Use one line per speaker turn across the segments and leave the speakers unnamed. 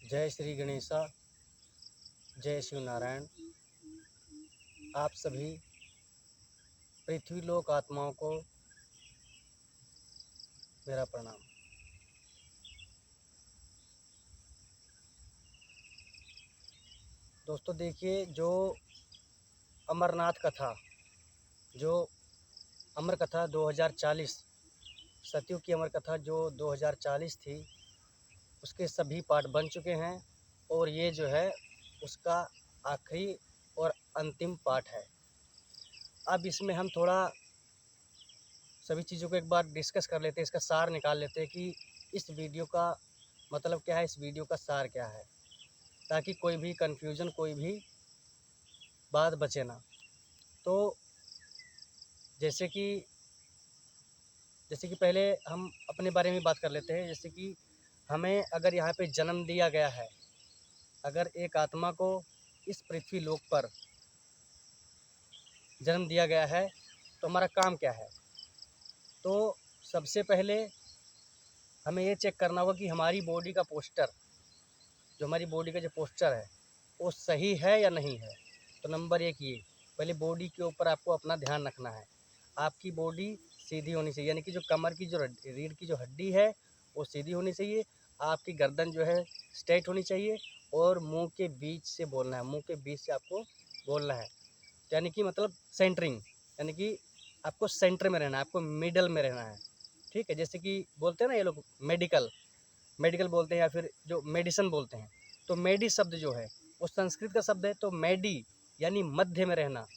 जय श्री गणेशा, जय शिव नारायण। आप सभी पृथ्वीलोक आत्माओं को मेरा प्रणाम। दोस्तों देखिए, जो अमरनाथ कथा, जो अमर कथा 2040, सतयुग की अमर कथा जो 2040 थी, उसके सभी पार्ट बन चुके हैं और ये जो है उसका आखिरी और अंतिम पार्ट है। अब इसमें हम थोड़ा सभी चीज़ों को एक बार डिस्कस कर लेते हैं, इसका सार निकाल लेते हैं कि इस वीडियो का मतलब क्या है, इस वीडियो का सार क्या है, ताकि कोई भी कन्फ्यूज़न, कोई भी बात बचे ना। तो जैसे कि पहले हम अपने बारे में बात कर लेते हैं। जैसे कि हमें अगर यहाँ पे जन्म दिया गया है, अगर एक आत्मा को इस पृथ्वी लोक पर जन्म दिया गया है, तो हमारा काम क्या है। तो सबसे पहले हमें ये चेक करना होगा कि हमारी बॉडी का पोस्चर, जो हमारी बॉडी का जो पोस्चर है वो सही है या नहीं है। तो नंबर एक, ये पहले बॉडी के ऊपर आपको अपना ध्यान रखना है। आपकी बॉडी सीधी होनी चाहिए, यानी कि जो कमर की जो रीढ़ की जो हड्डी है वो सीधी होनी चाहिए। आपकी गर्दन जो है स्ट्रेट होनी चाहिए और मुंह के बीच से बोलना है, मुंह के बीच से आपको बोलना है। यानी कि मतलब सेंटरिंग, यानी कि आपको सेंटर में रहना है, आपको मिडल में रहना है। ठीक है, जैसे कि बोलते हैं ना ये लोग मेडिकल मेडिकल बोलते हैं या फिर जो मेडिसन बोलते हैं। तो मेडी शब्द जो है वो संस्कृत का शब्द है। तो मेडी यानी मध्य में रहना,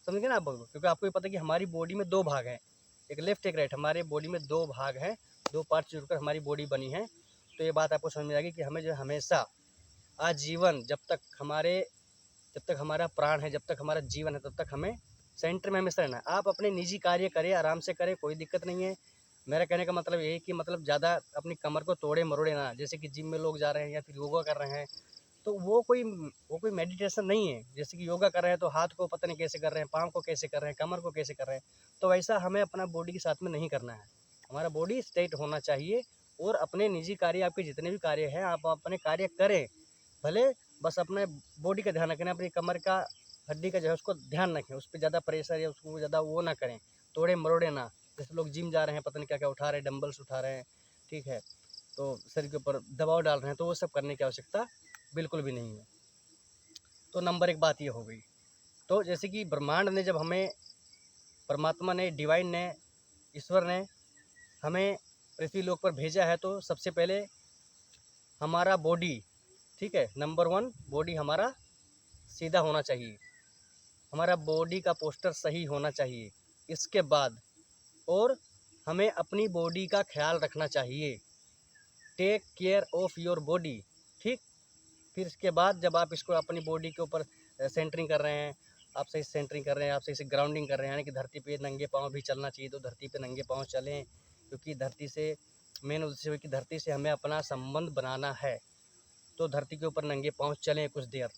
समझ गए ना आप लोग। क्योंकि आपको ये पता है कि हमारी बॉडी में दो भाग हैं, एक लेफ्ट एक राइट। हमारे बॉडी में दो भाग हैं, दो पार्ट जुड़कर हमारी बॉडी बनी है। तो ये बात आपको समझ में आएगी कि हमें जो हमेशा आजीवन, जब तक हमारा प्राण है, जब तक हमारा जीवन है, तब तक हमें सेंटर में हमेशा रहना है। आप अपने निजी कार्य करें, आराम से करें, कोई दिक्कत नहीं है। मेरा कहने का मतलब यही कि मतलब ज़्यादा अपनी कमर को तोड़े मरोड़े ना। जैसे कि जिम में लोग जा रहे हैं या फिर योगा कर रहे हैं, तो वो कोई मेडिटेशन नहीं है। जैसे कि योगा कर रहे हैं तो हाथ को पता नहीं कैसे कर रहे हैं, पाँव को कैसे कर रहे हैं, कमर को कैसे कर रहे हैं। तो वैसा हमें अपना बॉडी के साथ में नहीं करना है। हमारा बॉडी स्ट्रेट होना चाहिए और अपने निजी कार्य, आपके जितने भी कार्य हैं आप अपने कार्य करें, भले बस अपने बॉडी का ध्यान रखें, अपनी कमर का हड्डी का जो है उसको ध्यान रखें, उस पर ज़्यादा प्रेशर या उसको ज़्यादा वो ना करें, तोड़े मरोड़े ना। जैसे लोग जिम जा रहे हैं, पता नहीं क्या क्या उठा रहे हैं, डंबल्स उठा रहे हैं, ठीक है, तो शरीर के ऊपर दबाव डाल रहे हैं, तो वो सब करने की आवश्यकता बिल्कुल भी नहीं है। तो नंबर एक बात ये हो गई। तो जैसे कि ब्रह्मांड ने जब हमें, परमात्मा ने, डिवाइन ने, ईश्वर ने हमें पृथ्वी लोक पर भेजा है, तो सबसे पहले हमारा बॉडी, ठीक है, नंबर वन, बॉडी हमारा सीधा होना चाहिए, हमारा बॉडी का पोस्टर सही होना चाहिए। इसके बाद और हमें अपनी बॉडी का ख्याल रखना चाहिए, take care of your body, ठीक। फिर इसके बाद जब आप इसको अपनी बॉडी के ऊपर सेंटरिंग कर रहे हैं, आप सही सेंटरिंग कर रहे हैं, आप सही से ग्राउंडिंग कर रहे हैं, यानी कि धरती पे नंगे पाँव भी चलना चाहिए, तो धरती पे नंगे पाँव चलें। क्योंकि धरती से मेन उद्देश्य है कि धरती से हमें अपना संबंध बनाना है, तो धरती के ऊपर नंगे पाँव चलें कुछ देर।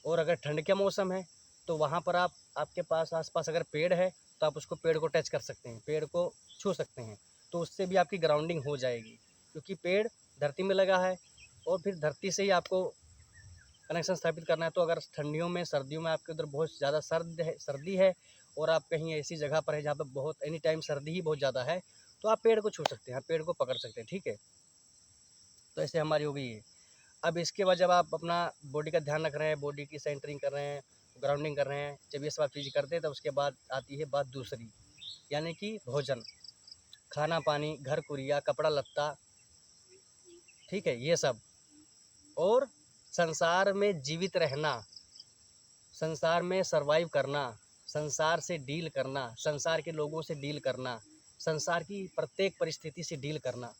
और अगर ठंड का मौसम है तो वहाँ पर आपके पास आसपास अगर पेड़ है तो आप उसको, पेड़ को टच कर सकते हैं, पेड़ को छू सकते हैं, तो उससे भी आपकी ग्राउंडिंग हो जाएगी। क्योंकि पेड़ धरती में लगा है और फिर धरती से ही आपको कनेक्शन स्थापित करना है। तो अगर ठंडियों में, सर्दियों में आपके उधर बहुत ज़्यादा सर्दी है और आप कहीं ऐसी जगह पर है जहाँ पर बहुत एनी टाइम सर्दी ही बहुत ज़्यादा है, तो आप पेड़ को छू सकते हैं, आप पेड़ को पकड़ सकते हैं, ठीक है। तो ऐसे हमारी हो गई है। अब इसके बाद जब आप अपना बॉडी का ध्यान रख रहे हैं, बॉडी की सेंटरिंग कर रहे हैं, ग्राउंडिंग कर रहे हैं, जब ये सब आप चीज़ करते हैं, तब उसके बाद आती है बात दूसरी, यानी कि भोजन, खाना पानी, घर कुरिया, कपड़ा लत्ता, ठीक है, ये सब। और संसार में जीवित रहना, संसार में सरवाइव करना, संसार से डील करना, संसार के लोगों से डील करना, संसार की प्रत्येक परिस्थिति से डील करना।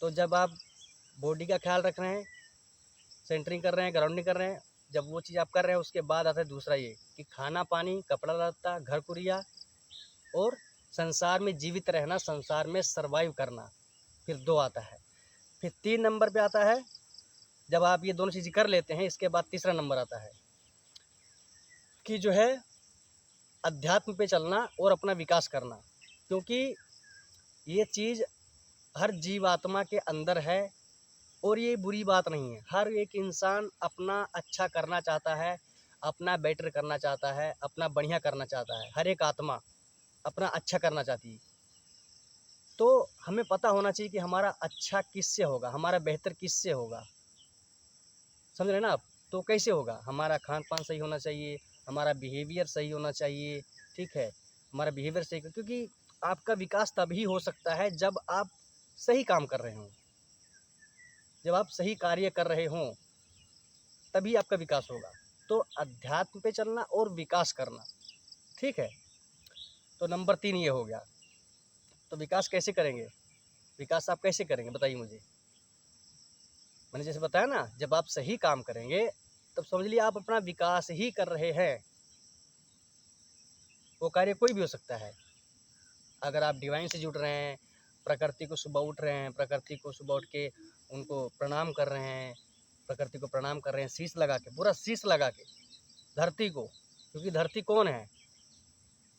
तो जब आप बॉडी का ख्याल रख रहे हैं, सेंटरिंग कर रहे हैं, ग्राउंडिंग कर रहे हैं, जब वो चीज़ आप कर रहे हैं, उसके बाद आता है दूसरा, ये कि खाना पानी, कपड़ा लत्ता, घर कुरिया और संसार में जीवित रहना, संसार में सरवाइव करना। फिर दो आता है। फिर 3 नंबर पे आता है, जब आप ये दोनों चीज़ें कर लेते हैं, इसके बाद तीसरा नंबर आता है कि जो है अध्यात्म पे चलना और अपना विकास करना। क्योंकि ये चीज़ हर जीवात्मा के अंदर है, और ये बुरी बात नहीं है, हर एक इंसान अपना अच्छा करना चाहता है, अपना बेटर करना चाहता है, अपना बढ़िया करना चाहता है, हर एक आत्मा अपना अच्छा करना चाहती है। तो हमें पता होना चाहिए कि हमारा अच्छा किससे होगा, हमारा बेहतर किससे होगा, समझ रहे हैं ना आप। तो कैसे होगा, हमारा खान पान सही होना चाहिए, हमारा बिहेवियर सही होना चाहिए, ठीक है, हमारा बिहेवियर सही, क्योंकि आपका विकास तभी हो सकता है जब आप सही काम कर रहे हों, जब आप सही कार्य कर रहे हों तभी आपका विकास होगा। तो अध्यात्म पे चलना और विकास करना, ठीक है। तो नंबर 3 ये हो गया। तो विकास कैसे करेंगे, विकास आप कैसे करेंगे बताइए मुझे। मैंने जैसे बताया ना, जब आप सही काम करेंगे तब समझ लीजिए आप अपना विकास ही कर रहे हैं। वो कार्य कोई भी हो सकता है। अगर आप डिवाइन से जुड़ रहे हैं, प्रकृति को सुबह उठ रहे हैं, प्रकृति को सुबह उठ के उनको प्रणाम कर रहे हैं, प्रकृति को प्रणाम कर रहे हैं शीश लगा के, पूरा शीश लगा के धरती को, क्योंकि धरती कौन है,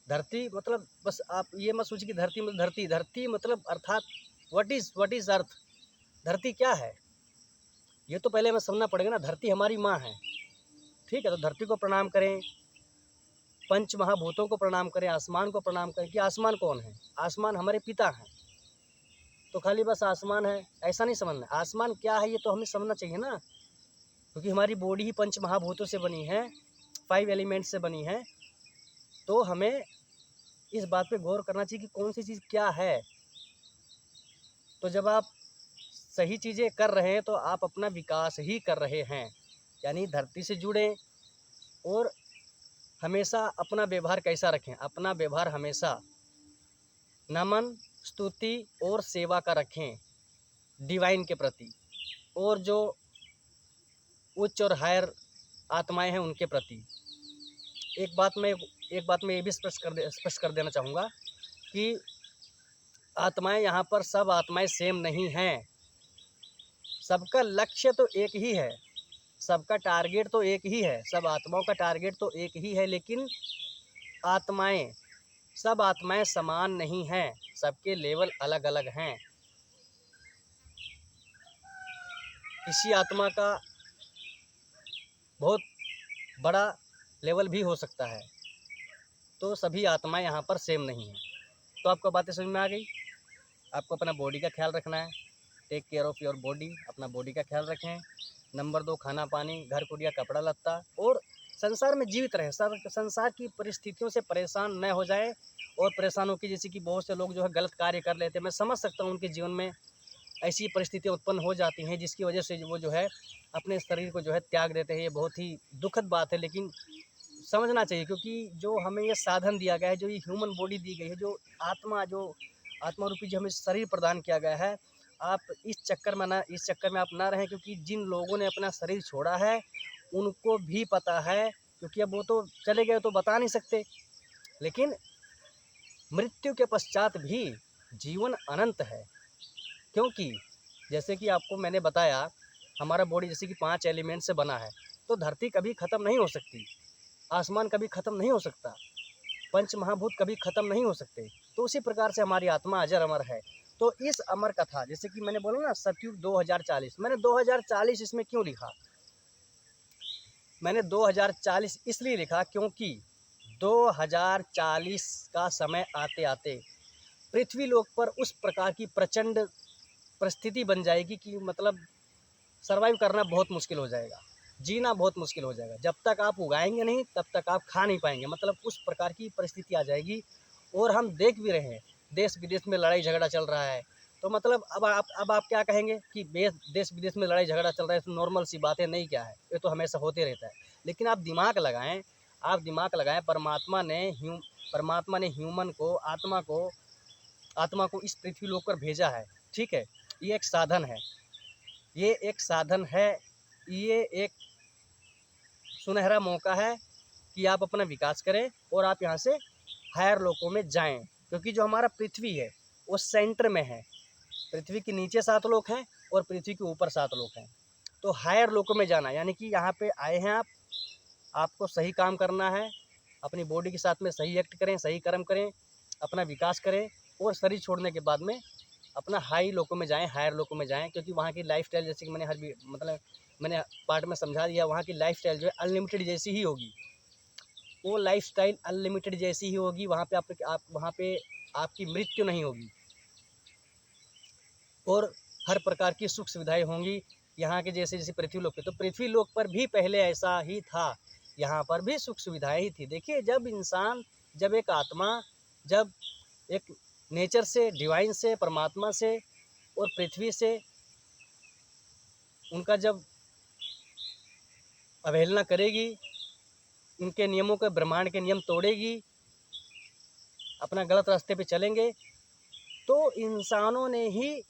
धरती मतलब बस आप ये मत सोचिए कि धरती मतलब धरती, धरती मतलब अर्थात व्हाट इज अर्थ, धरती क्या है, ये तो पहले हमें समझना पड़ेगा ना। धरती हमारी माँ है, ठीक है। तो धरती को प्रणाम करें, पंच महाभूतों को प्रणाम करें, आसमान को प्रणाम करें कि आसमान कौन है, आसमान हमारे पिता हैं। तो खाली बस आसमान है ऐसा नहीं समझना, आसमान क्या है ये तो हमें समझना चाहिए ना, क्योंकि हमारी बॉडी ही पंच महाभूतों से बनी है, 5 एलिमेंट से बनी है। तो हमें इस बात पे गौर करना चाहिए कि कौन सी चीज़ क्या है। तो जब आप सही चीज़ें कर रहे हैं तो आप अपना विकास ही कर रहे हैं, यानी धरती से जुड़ें और हमेशा अपना व्यवहार कैसा रखें, अपना व्यवहार हमेशा नमन, स्तुति और सेवा का रखें डिवाइन के प्रति, और जो उच्च और हायर आत्माएं हैं उनके प्रति। एक बात मैं ये भी स्पष्ट कर देना चाहूँगा कि आत्माएं यहाँ पर सब आत्माएं सेम नहीं हैं। सबका लक्ष्य तो एक ही है, सबका टारगेट तो एक ही है, सब आत्माओं का टारगेट तो एक ही है, लेकिन आत्माएं, सब आत्माएं समान नहीं हैं, सबके लेवल अलग अलग हैं। किसी आत्मा का बहुत बड़ा लेवल भी हो सकता है। तो सभी आत्माएं यहाँ पर सेम नहीं हैं। तो आपको बातें समझ में आ गई। आपको अपना बॉडी का ख्याल रखना है, take care of your body, अपना बॉडी का ख्याल रखें। नंबर 2 खाना पानी, घर कुड़िया, कपड़ा लत्ता, और संसार में जीवित रहें, संसार की परिस्थितियों से परेशान न हो जाए। और परेशान होकर, जैसे कि बहुत से लोग जो है गलत कार्य कर लेते हैं, मैं समझ सकता हूँ उनके जीवन में ऐसी परिस्थितियाँ उत्पन्न हो जाती हैं जिसकी वजह से वो जो है अपने शरीर को जो है त्याग देते हैं। ये बहुत ही दुखद बात है, लेकिन समझना चाहिए, क्योंकि जो हमें ये साधन दिया गया है, जो ये ह्यूमन बॉडी दी गई है, जो आत्मा रूपी जो हमें शरीर प्रदान किया गया है, आप इस चक्कर में आप ना रहें, क्योंकि जिन लोगों ने अपना शरीर छोड़ा है उनको भी पता है, क्योंकि अब वो तो चले गए तो बता नहीं सकते, लेकिन मृत्यु के पश्चात भी जीवन अनंत है। क्योंकि जैसे कि आपको मैंने बताया, हमारा बॉडी जैसे कि 5 एलिमेंट से बना है, तो धरती कभी ख़त्म नहीं हो सकती, आसमान कभी ख़त्म नहीं हो सकता, पंच महाभूत कभी ख़त्म नहीं हो सकते। तो उसी प्रकार से हमारी आत्मा अजर अमर है। तो इस अमर कथा, जैसे कि मैंने बोला ना सतयुग 2040, मैंने 2040 इसमें क्यों लिखा, मैंने 2040 इसलिए लिखा क्योंकि 2040 का समय आते आते पृथ्वी लोक पर उस प्रकार की प्रचंड परिस्थिति बन जाएगी कि मतलब सर्वाइव करना बहुत मुश्किल हो जाएगा, जीना बहुत मुश्किल हो जाएगा। जब तक आप उगाएंगे नहीं तब तक आप खा नहीं पाएंगे, मतलब उस प्रकार की परिस्थिति आ जाएगी। और हम देख भी रहे हैं, देश विदेश में लड़ाई झगड़ा चल रहा है। तो मतलब अब आप क्या कहेंगे कि देश विदेश में लड़ाई झगड़ा चल रहा है तो नॉर्मल सी बात है, नहीं क्या है, ये तो हमेशा होते रहता है। लेकिन आप दिमाग लगाएं, परमात्मा ने ह्यूमन को, आत्मा को इस पृथ्वी लोक पर भेजा है, ठीक है। ये एक साधन है, ये एक सुनहरा मौका है कि आप अपना विकास करें और आप यहाँ से हायर लोकों में जाएं, क्योंकि जो हमारा पृथ्वी है वो सेंटर में है। पृथ्वी के नीचे 7 लोक हैं और पृथ्वी के ऊपर 7 लोक हैं। तो हायर लोकों में जाना, यानी कि यहाँ पे आए हैं आपको सही काम करना है, अपनी बॉडी के साथ में सही एक्ट करें, सही कर्म करें, अपना विकास करें, और शरीर छोड़ने के बाद में अपना हाई लोकों में जाएं, हायर लोकों में जाएं, क्योंकि वहाँ की लाइफस्टाइल, जैसे कि मैंने मतलब मैंने पार्ट में समझा दिया, वहाँ की लाइफस्टाइल जो है अनलिमिटेड जैसी ही होगी। वो लाइफस्टाइल अनलिमिटेड जैसी ही होगी। वहाँ पे आप वहाँ पे आपकी मृत्यु नहीं होगी और हर प्रकार की सुख सुविधाएं होंगी यहाँ के जैसे जैसे पृथ्वी लोक पे। तो पृथ्वी लोक पर भी पहले ऐसा ही था, यहाँ पर भी सुख सुविधाएं ही थी। देखिए, जब एक आत्मा, जब एक नेचर से, डिवाइन से, परमात्मा से और पृथ्वी से उनका जब अवहेलना करेगी, उनके नियमों के, ब्रह्मांड के नियम तोड़ेगी, अपना गलत रास्ते पे चलेंगे, तो इंसानों ने ही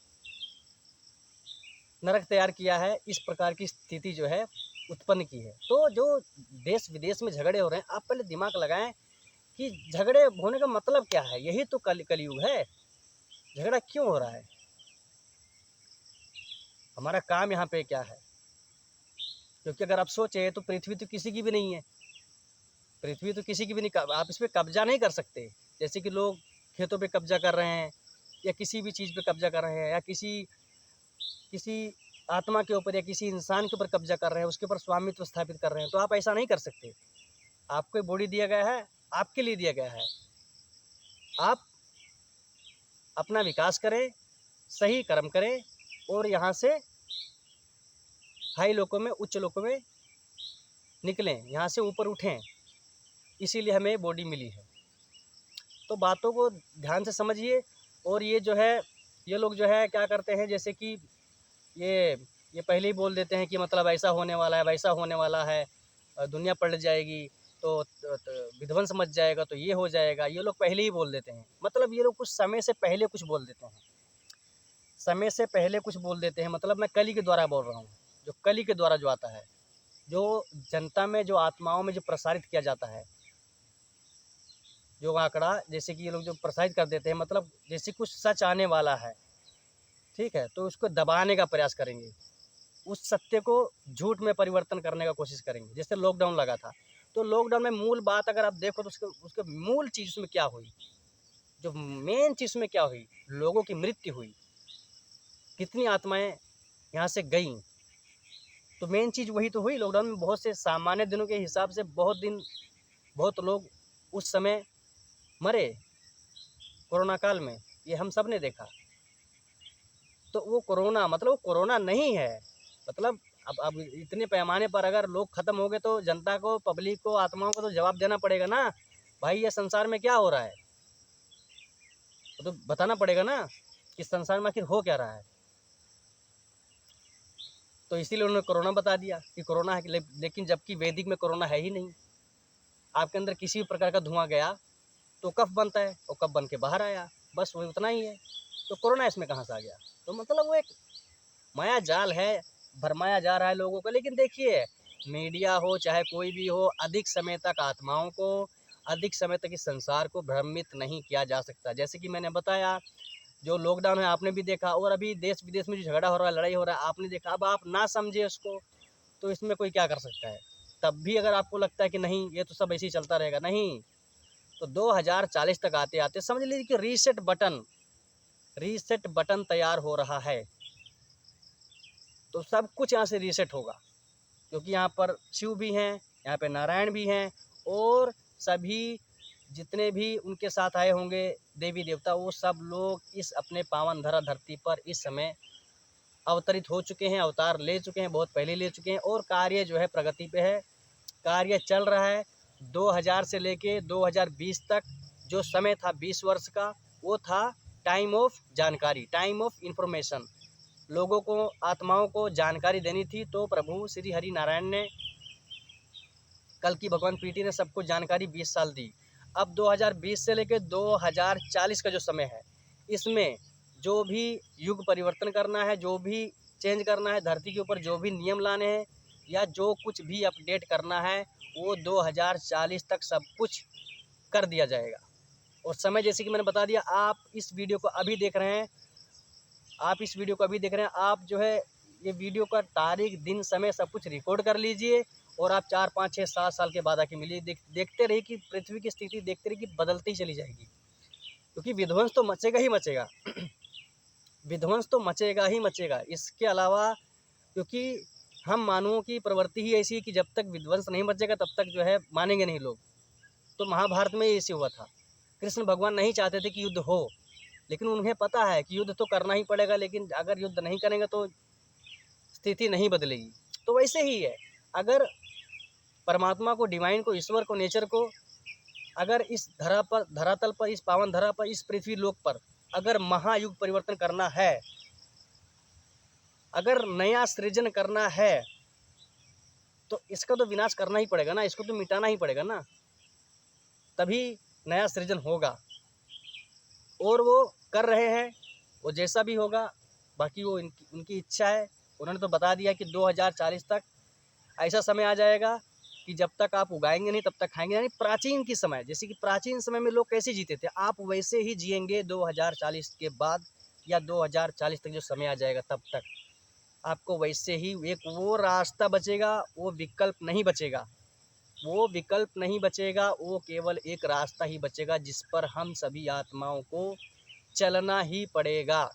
नरक तैयार किया है, इस प्रकार की स्थिति जो है उत्पन्न की है। तो जो देश विदेश में झगड़े हो रहे हैं, आप पहले दिमाग लगाएं कि झगड़े होने का मतलब क्या है। यही तो कलयुग है। झगड़ा क्यों हो रहा है? हमारा काम यहाँ पे क्या है? क्योंकि अगर आप सोचे तो पृथ्वी तो किसी की भी नहीं है, पृथ्वी तो किसी की भी नहीं, आप इस पर कब्जा नहीं कर सकते। जैसे कि लोग खेतों पे कब्जा कर रहे हैं या किसी भी चीज़ पे कब्जा कर रहे हैं, या किसी आत्मा के ऊपर या किसी इंसान के ऊपर कब्जा कर रहे हैं, उसके ऊपर स्वामित्व स्थापित कर रहे हैं, तो आप ऐसा नहीं कर सकते। आपको बॉडी दिया गया है, आपके लिए दिया गया है। आप अपना विकास करें, सही कर्म करें और यहाँ से हाई लोकों में, उच्च लोकों में निकलें, यहाँ से ऊपर उठें। इसीलिए हमें बॉडी मिली है। तो बातों को ध्यान से समझिए। और ये जो है, ये लोग जो है क्या करते हैं, जैसे कि ये पहले ही बोल देते हैं कि मतलब ऐसा होने वाला है, वैसा होने वाला है, दुनिया पलट जाएगी, तो विध्वंस मच जाएगा, तो ये हो जाएगा। ये लोग पहले ही बोल देते हैं। मतलब ये लोग कुछ समय से पहले कुछ बोल देते हैं, समय से पहले कुछ बोल देते हैं। मतलब मैं कली के द्वारा बोल रहा हूँ, जो कली के द्वारा जो आता है, जो जनता में, जो आत्माओं में जो प्रसारित किया जाता है, जो आंकड़ा जैसे कि ये लोग जो प्रसारित कर देते हैं, मतलब जैसे कुछ सच आने वाला है, ठीक है, तो उसको दबाने का प्रयास करेंगे, उस सत्य को झूठ में परिवर्तन करने का कोशिश करेंगे। जैसे लॉकडाउन लगा था, तो लॉकडाउन में मूल बात अगर आप देखो तो उसके मूल चीज़ उसमें क्या हुई, जो मेन चीज़ में क्या हुई, लोगों की मृत्यु हुई, कितनी आत्माएं यहाँ से गईं। तो मेन चीज़ वही तो हुई। लॉकडाउन में बहुत से सामान्य दिनों के हिसाब से बहुत लोग उस समय मरे, कोरोना काल में, ये हम सब ने देखा। तो वो कोरोना मतलब वो कोरोना नहीं है। मतलब अब इतने पैमाने पर अगर लोग ख़त्म हो गए तो जनता को, पब्लिक को, आत्माओं को तो जवाब देना पड़ेगा ना, भाई ये संसार में क्या हो रहा है। तो बताना पड़ेगा ना कि संसार में आखिर हो क्या रहा है। तो इसीलिए उन्होंने कोरोना बता दिया कि कोरोना है, लेकिन जबकि वैदिक में कोरोना है ही नहीं। आपके अंदर किसी भी प्रकार का धुआं गया तो कफ बनता है, और कफ बन के बाहर आया, बस वही उतना ही है। तो कोरोना इसमें कहाँ से आ गया? तो मतलब वो एक माया जाल है, भरमाया जा रहा है लोगों को। लेकिन देखिए, मीडिया हो चाहे कोई भी हो, अधिक समय तक आत्माओं को, अधिक समय तक इस संसार को भ्रमित नहीं किया जा सकता। जैसे कि मैंने बताया, जो लॉकडाउन है आपने भी देखा, और अभी देश विदेश में जो झगड़ा हो रहा है, लड़ाई हो रहा है, आपने देखा। अब आप ना समझे उसको तो इसमें कोई क्या कर सकता है। तब भी अगर आपको लगता है कि नहीं ये तो सब ऐसे ही चलता रहेगा, नहीं, तो 2040 तक आते आते समझ लीजिए कि रीसेट बटन तैयार हो रहा है। तो सब कुछ यहाँ से रीसेट होगा, क्योंकि यहाँ पर शिव भी हैं, यहाँ पे नारायण भी हैं, और सभी जितने भी उनके साथ आए होंगे देवी देवता, वो सब लोग इस अपने पावन धरा धरती पर इस समय अवतरित हो चुके हैं, अवतार ले चुके हैं, बहुत पहले ले चुके हैं। और कार्य जो है प्रगति पे है, कार्य चल रहा है। 2000 से लेके 2020 तक जो समय था 20 वर्ष का, वो था टाइम ऑफ जानकारी, टाइम ऑफ इंफॉर्मेशन। लोगों को, आत्माओं को जानकारी देनी थी, तो प्रभु श्री हरि नारायण ने, कल की भगवान पीटी ने सबको जानकारी 20 साल दी। अब 2020 से लेकर 2040 का जो समय है, इसमें जो भी युग परिवर्तन करना है, जो भी चेंज करना है, धरती के ऊपर जो भी नियम लाने हैं, या जो कुछ भी अपडेट करना है, वो 2040 तक सब कुछ कर दिया जाएगा। और समय जैसे कि मैंने बता दिया, आप इस वीडियो को अभी देख रहे हैं, आप जो है ये वीडियो का तारीख, दिन, समय सब कुछ रिकॉर्ड कर लीजिए, और आप 4, 5, 6, 7 साल के बाद आके मिलिए। देखते रहिए कि पृथ्वी की स्थिति, देखते रहिए कि बदलती चली जाएगी, क्योंकि विध्वंस तो मचेगा ही मचेगा। विध्वंस तो मचेगा ही मचेगा। इसके अलावा, क्योंकि हम मानवों की प्रवृत्ति ही ऐसी है कि जब तक विध्वंस नहीं मचेगा तब तक जो है मानेंगे नहीं लोग। तो महाभारत में ऐसे हुआ था। कृष्ण भगवान नहीं चाहते थे कि युद्ध हो, लेकिन उन्हें पता है कि युद्ध तो करना ही पड़ेगा, लेकिन अगर युद्ध नहीं करेंगे तो स्थिति नहीं बदलेगी। तो वैसे ही है, अगर परमात्मा को, डिवाइन को, ईश्वर को, नेचर को अगर इस धरातल पर, इस पावन धरा पर, इस पृथ्वी लोक पर अगर महायुग परिवर्तन करना है, अगर नया सृजन करना है, तो इसका तो विनाश करना ही पड़ेगा ना, इसको तो मिटाना ही पड़ेगा ना, तभी नया सृजन होगा। और वो कर रहे हैं, वो जैसा भी होगा, बाकी वो उनकी इच्छा है। उन्होंने तो बता दिया कि 2040 तक ऐसा समय आ जाएगा कि जब तक आप उगाएंगे नहीं तब तक खाएंगे। यानी प्राचीन की समय, जैसे कि प्राचीन समय में लोग कैसे जीते थे, आप वैसे ही जिएंगे 2040 के बाद, या 2040 तक जो समय आ जाएगा तब तक आपको वैसे ही एक वो रास्ता बचेगा, वो विकल्प नहीं बचेगा, वो विकल्प नहीं बचेगा, वो केवल एक रास्ता ही बचेगा जिस पर हम सभी आत्माओं को चलना ही पड़ेगा।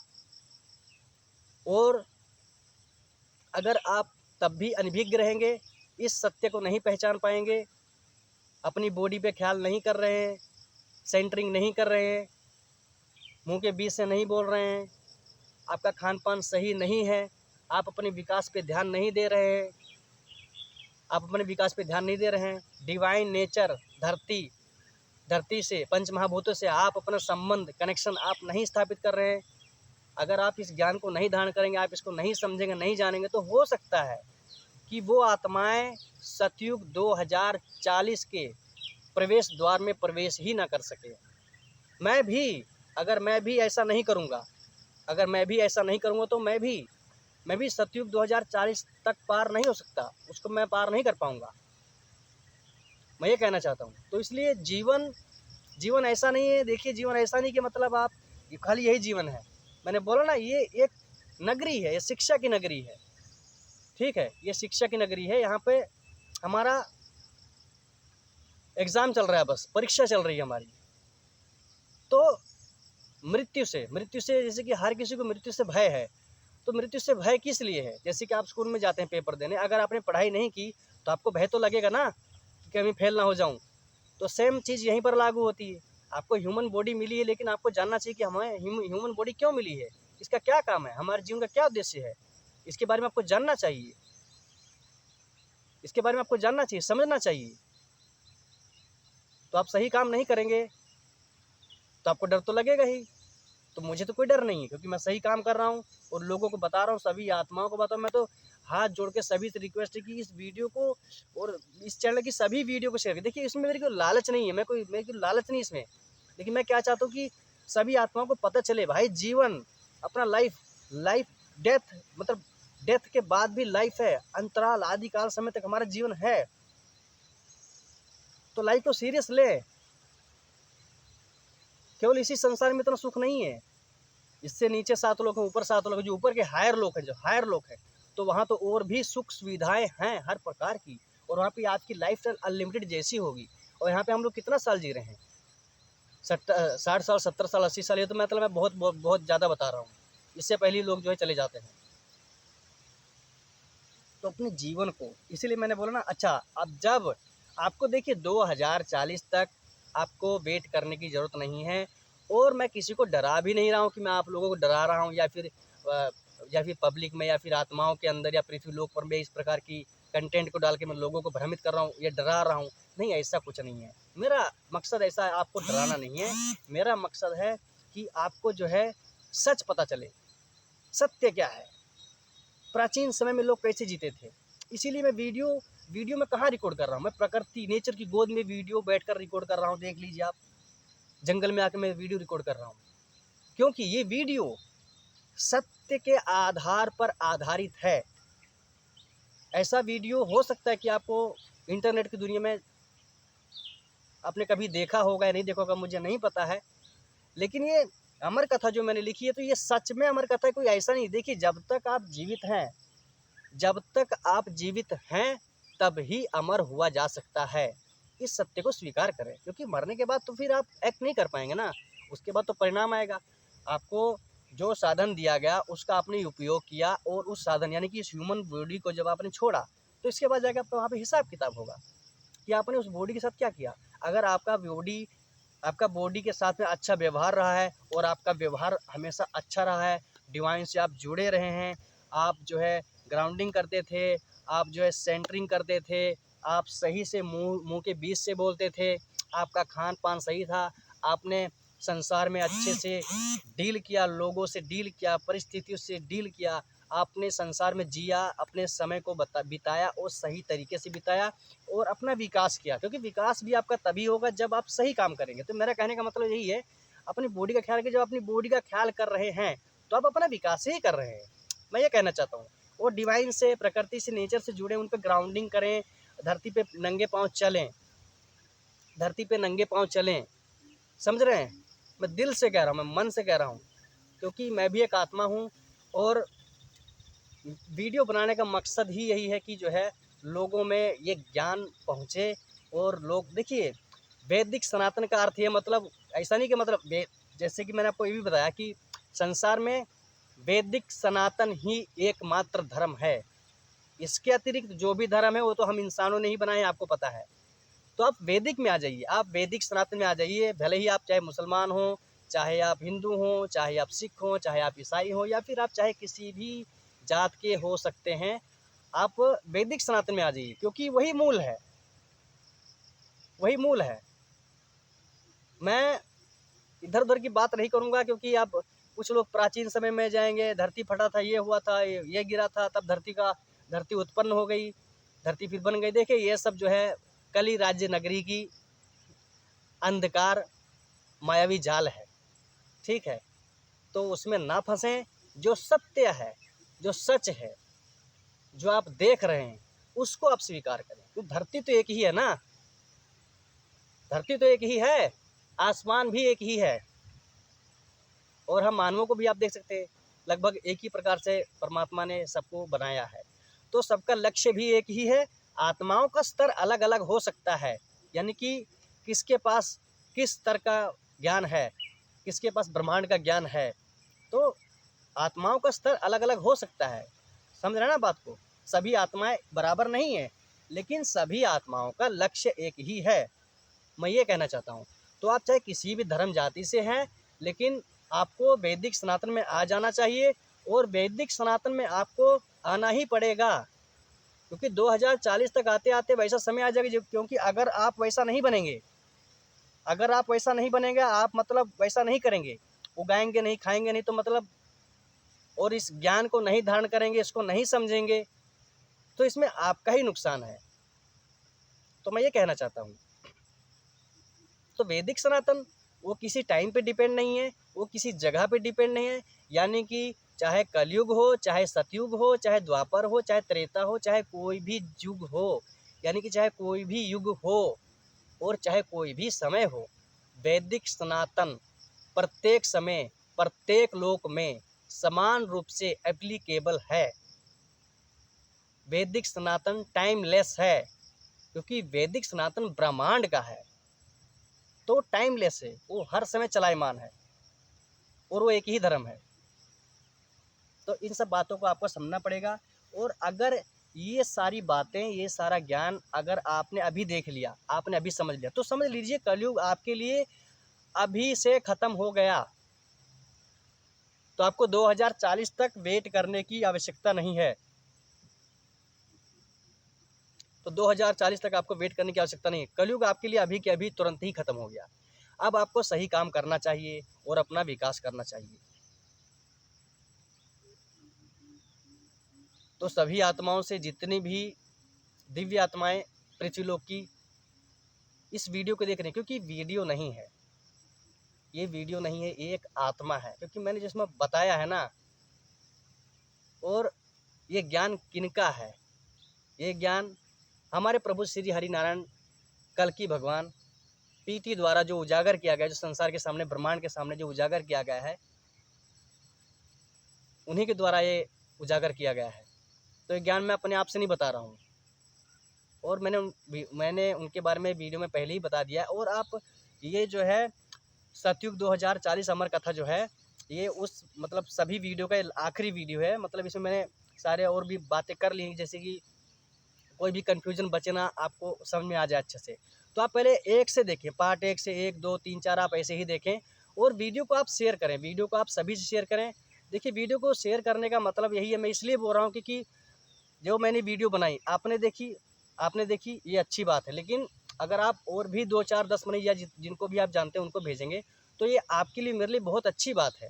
और अगर आप तब भी अनभिज्ञ रहेंगे, इस सत्य को नहीं पहचान पाएंगे, अपनी बॉडी पे ख्याल नहीं कर रहे हैं, सेंटरिंग नहीं कर रहे हैं, मुंह के बीच से नहीं बोल रहे हैं, आपका खान पान सही नहीं है, आप अपने विकास पे ध्यान नहीं दे रहे हैं, आप अपने विकास पे ध्यान नहीं दे रहे हैं, डिवाइन नेचर, धरती से, पंच महाभूतों से आप अपना संबंध, कनेक्शन आप नहीं स्थापित कर रहे हैं, अगर आप इस ज्ञान को नहीं धारण करेंगे, आप इसको नहीं समझेंगे, नहीं जानेंगे, तो हो सकता है कि वो आत्माएं सतयुग 2040 के प्रवेश द्वार में प्रवेश ही ना कर सके। अगर मैं भी ऐसा नहीं करूँगा, तो मैं भी सतयुग 2040 तक पार नहीं हो सकता, उसको मैं पार नहीं कर पाऊँगा, मैं ये कहना चाहता हूँ। तो इसलिए जीवन ऐसा नहीं है। देखिए, जीवन ऐसा नहीं कि मतलब आप खाली यही जीवन है। मैंने बोला ना, ये एक नगरी है, ये शिक्षा की नगरी है, ठीक है, ये शिक्षा की नगरी है। यहाँ पे हमारा एग्ज़ाम चल रहा है, बस परीक्षा चल रही है हमारी। तो मृत्यु से जैसे कि हर किसी को मृत्यु से भय है, तो मृत्यु से भय किस लिए है? जैसे कि आप स्कूल में जाते हैं पेपर देने, अगर आपने पढ़ाई नहीं की तो आपको भय तो लगेगा ना कि कहीं फेल ना हो जाऊँ। तो सेम चीज़ यहीं पर लागू होती है। आपको ह्यूमन बॉडी मिली है, लेकिन आपको जानना चाहिए कि हमें ह्यूमन बॉडी क्यों मिली है, इसका क्या काम है, हमारे जीवन का क्या उद्देश्य है, इसके बारे में आपको जानना चाहिए, इसके बारे में आपको जानना चाहिए, समझना चाहिए। तो आप सही काम नहीं करेंगे तो आपको डर तो लगेगा ही। तो मुझे तो कोई डर नहीं है, क्योंकि मैं सही काम कर रहा हूँ और लोगों को बता रहा हूँ, सभी आत्माओं को बता रहा हूँ। मैं तो हाथ जोड़ के सभी से रिक्वेस्ट है कि इस वीडियो को और इस चैनल की सभी वीडियो को शेयर करें। देखिए, इसमें मेरी कोई लालच नहीं है, मेरी कोई लालच नहीं इसमें, लेकिन मैं क्या चाहता हूँ कि सभी आत्माओं को पता चले, भाई जीवन अपना लाइफ डेथ, मतलब डेथ के बाद भी लाइफ है, अंतराल आदिकाल समय तक हमारा जीवन है। तो लाइफ को सीरियस ले। केवल इसी संसार में इतना सुख नहीं है, इससे नीचे 7 लोग हैं, ऊपर 7 लोग हैं, जो ऊपर के हायर लोग हैं, तो वहाँ तो और भी सुख सुविधाएं हैं हर प्रकार की, और वहाँ पे आपकी लाइफ स्टाइल अनलिमिटेड जैसी होगी। और यहाँ पे हम लोग कितना साल जी रहे हैं, 60 साल, 70 साल, 80 साल, ये तो मतलब मैं बहुत ज़्यादा बता रहा हूँ। इससे पहले लोग जो है चले जाते हैं। तो अपने जीवन को, इसीलिए मैंने बोला ना, अच्छा, अब जब आपको देखिए 2040 तक आपको वेट करने की ज़रूरत नहीं है। और मैं किसी को डरा भी नहीं रहा हूँ कि मैं आप लोगों को डरा रहा हूँ, या फिर पब्लिक में, या फिर आत्माओं के अंदर, या पृथ्वी लोक पर मैं इस प्रकार की कंटेंट को डाल के मैं लोगों को भ्रमित कर रहा हूँ या डरा रहा हूँ। नहीं, ऐसा कुछ नहीं है। मेरा मकसद ऐसा है, आपको डराना नहीं है। मेरा मकसद है कि आपको जो है सच पता चले, सत्य क्या है, प्राचीन समय में लोग कैसे जीते थे। इसीलिए मैं वीडियो में कहाँ रिकॉर्ड कर रहा हूँ, मैं प्रकृति, नेचर की गोद में वीडियो बैठकर रिकॉर्ड कर रहा हूँ। देख लीजिए आप, जंगल में आकर मैं वीडियो रिकॉर्ड कर रहा हूँ, क्योंकि ये वीडियो सत्य के आधार पर आधारित है। ऐसा वीडियो हो सकता है कि आपको इंटरनेट की दुनिया में आपने कभी देखा होगा या नहीं देखा होगा, मुझे नहीं पता है, लेकिन ये अमर कथा जो मैंने लिखी है, तो ये सच में अमर कथा है, कोई ऐसा नहीं। देखिए, जब तक आप जीवित हैं तब ही अमर हुआ जा सकता है। इस सत्य को स्वीकार करें, क्योंकि मरने के बाद तो फिर आप एक्ट नहीं कर पाएंगे ना, उसके बाद तो परिणाम आएगा। आपको जो साधन दिया गया उसका आपने उपयोग किया, और उस साधन यानी कि इस ह्यूमन बॉडी को जब आपने छोड़ा, तो इसके बाद जाके आपका वहाँ पे हिसाब किताब होगा कि आपने उस बॉडी के साथ क्या किया। अगर आपका बॉडी के साथ में अच्छा व्यवहार रहा है, और आपका व्यवहार हमेशा अच्छा रहा है, डिवाइन से आप जुड़े रहे हैं, आप जो है ग्राउंडिंग करते थे, आप जो है सेंटरिंग करते थे, आप सही से मुंह के बीच से बोलते थे, आपका खान पान सही था, आपने संसार में अच्छे से डील किया, लोगों से डील किया, परिस्थितियों से डील किया, आपने संसार में जिया, अपने समय को बिताया और सही तरीके से बिताया, और अपना विकास किया, क्योंकि विकास भी आपका तभी होगा जब आप सही काम करेंगे। तो मेरा कहने का मतलब यही है, अपनी बॉडी का ख्याल, कि जब अपनी बॉडी का ख्याल कर रहे हैं तो आप अपना विकास ही कर रहे हैं, मैं ये कहना चाहता हूँ। और डिवाइन से, प्रकृति से, नेचर से जुड़े, उन पर ग्राउंडिंग करें, धरती पे नंगे पाँव चलें, धरती पे नंगे पाँव चलें, समझ रहे हैं। मैं दिल से कह रहा हूँ, मैं मन से कह रहा हूँ, क्योंकि मैं भी एक आत्मा हूँ, और वीडियो बनाने का मकसद ही यही है कि जो है लोगों में ये ज्ञान पहुँचे। और लोग देखिए, वैदिक सनातन का अर्थ ये मतलब ऐसा नहीं कि मतलब जैसे कि मैंने आपको ये भी बताया कि संसार में वैदिक सनातन ही एकमात्र धर्म है। इसके अतिरिक्त जो भी धर्म है वो तो हम इंसानों ने ही बनाए, आपको पता है। तो आप वैदिक में आ जाइए, आप वैदिक सनातन में आ जाइए, भले ही आप चाहे मुसलमान हो, चाहे आप हिंदू हो, चाहे आप सिख हो, चाहे आप ईसाई हो, या फिर आप चाहे किसी भी जात के हो सकते हैं, आप वैदिक सनातन में आ जाइए, क्योंकि वही मूल है, वही मूल है। मैं इधर उधर की बात नहीं करूँगा, क्योंकि आप कुछ लोग प्राचीन समय में जाएंगे, धरती फटा था, ये हुआ था, ये गिरा था, तब धरती उत्पन्न हो गई, धरती फिर बन गई। देखिए ये सब जो है कली राज्य नगरी की अंधकार मायावी जाल है, ठीक है। तो उसमें ना फंसें। जो सत्य है, जो सच है, जो आप देख रहे हैं, उसको आप स्वीकार करें। तो धरती तो एक ही है ना, धरती तो एक ही है, आसमान भी एक ही है, और हम मानवों को भी आप देख सकते हैं, लगभग एक ही प्रकार से परमात्मा ने सबको बनाया है। तो सबका लक्ष्य भी एक ही है। आत्माओं का स्तर अलग अलग हो सकता है, यानी कि किसके पास किस स्तर का ज्ञान है, किसके पास ब्रह्मांड का ज्ञान है, तो आत्माओं का स्तर अलग अलग हो सकता है। समझ रहे हैं ना बात को। सभी आत्माएं बराबर नहीं है, लेकिन सभी आत्माओं का लक्ष्य एक ही है, मैं ये कहना चाहता हूँ। तो आप चाहे किसी भी धर्म जाति से हैं, लेकिन आपको वैदिक सनातन में आ जाना चाहिए, और वैदिक सनातन में आपको आना ही पड़ेगा, क्योंकि 2040 तक आते आते वैसा समय आ जाएगा। क्योंकि अगर आप वैसा नहीं बनेंगे, अगर आप वैसा नहीं बनेंगे, आप मतलब वैसा नहीं करेंगे, उगाएंगे नहीं, खाएंगे नहीं, तो मतलब, और इस ज्ञान को नहीं धारण करेंगे, इसको नहीं समझेंगे, तो इसमें आपका ही नुकसान है। तो मैं ये कहना चाहता हूँ। तो वैदिक सनातन वो किसी टाइम पे डिपेंड नहीं है, वो किसी जगह पे डिपेंड नहीं है, यानी कि चाहे कलयुग हो, चाहे सतयुग हो, चाहे द्वापर हो, चाहे त्रेता हो, चाहे कोई भी युग हो, यानी कि चाहे कोई भी युग हो, और चाहे कोई भी समय हो, वैदिक सनातन प्रत्येक समय, प्रत्येक लोक में समान रूप से एप्लीकेबल है। वैदिक सनातन टाइमलेस है, क्योंकि वैदिक सनातन ब्रह्मांड का है, तो टाइमलेस है, वो हर समय चलायमान है, और वो एक ही धर्म है। तो इन सब बातों को आपको समझना पड़ेगा। और अगर ये सारी बातें, ये सारा ज्ञान अगर आपने अभी देख लिया, आपने अभी समझ लिया, तो समझ लीजिए कलयुग आपके लिए अभी से ख़त्म हो गया। तो आपको 2040 तक वेट करने की आवश्यकता नहीं है। तो 2040 तक आपको वेट करने की आवश्यकता नहीं है। कलयुग आपके लिए अभी के अभी तुरंत ही ख़त्म हो गया। अब आपको सही काम करना चाहिए और अपना विकास करना चाहिए। तो सभी आत्माओं से, जितनी भी दिव्य आत्माएं पृथ्वीलोक की इस वीडियो को देख रहे हैं, क्योंकि वीडियो नहीं है, ये वीडियो नहीं है, ये एक आत्मा है, क्योंकि मैंने जिसमें बताया है ना। और ये ज्ञान किनका है? ये ज्ञान हमारे प्रभु श्री हरिनारायण कल्कि भगवान पीटी द्वारा जो उजागर किया गया, जो संसार के सामने, ब्रह्मांड के सामने जो उजागर किया गया है, उन्हीं के द्वारा ये उजागर किया गया है। तो ये ज्ञान मैं अपने आप से नहीं बता रहा हूँ, और मैंने उनके बारे में वीडियो में पहले ही बता दिया है। और आप ये जो है सतयुग 2040 अमर कथा जो है, ये उस मतलब सभी वीडियो का आखिरी वीडियो है। मतलब इसमें मैंने सारे और भी बातें कर ली, जैसे कि कोई भी कन्फ्यूजन बचे ना, आपको समझ में आ जाए अच्छे से। तो आप पहले एक से देखें, पार्ट 1 से 1, 2, 3, 4 आप ऐसे ही देखें और वीडियो को आप शेयर करें, वीडियो को आप सभी से शेयर करें। देखिए, वीडियो को शेयर करने का मतलब यही है, मैं इसलिए बोल रहा हूँ क्योंकि जो मैंने वीडियो बनाई आपने देखी ये अच्छी बात है, लेकिन अगर आप और भी 2, 4, 10 महीने या जिनको भी आप जानते हैं उनको भेजेंगे तो ये आपके लिए, मेरे लिए बहुत अच्छी बात है।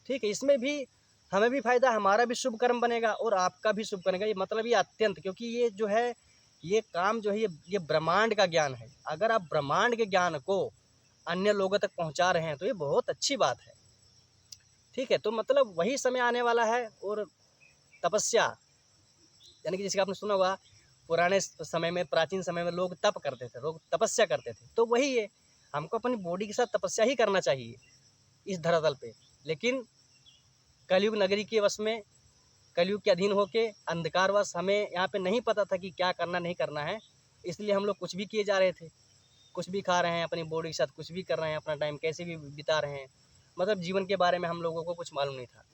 ठीक है, इसमें भी हमें भी फ़ायदा, हमारा भी शुभ कर्म बनेगा और आपका भी शुभ बनेगा। ये मतलब ये अत्यंत, क्योंकि ये जो है ये काम जो है ये ब्रह्मांड का ज्ञान है। अगर आप ब्रह्मांड के ज्ञान को अन्य लोगों तक पहुंचा रहे हैं तो ये बहुत अच्छी बात है। ठीक है, तो मतलब वही समय आने वाला है। और तपस्या, यानी कि जैसे आपने सुना होगा पुराने समय में, प्राचीन समय में लोग तप करते थे, लोग तपस्या करते थे, तो वही है, हमको अपनी बॉडी के साथ तपस्या ही करना चाहिए इस धरातल पे। लेकिन कलयुग नगरी के वश में, कलयुग के अधीन होके अंधकारवश हमें यहाँ पे नहीं पता था कि क्या करना नहीं करना है, इसलिए हम लोग कुछ भी किए जा रहे थे, कुछ भी खा रहे हैं, अपनी बॉडी के साथ कुछ भी कर रहे हैं, अपना टाइम कैसे भी बिता रहे हैं। मतलब जीवन के बारे में हम लोगों को कुछ मालूम नहीं था,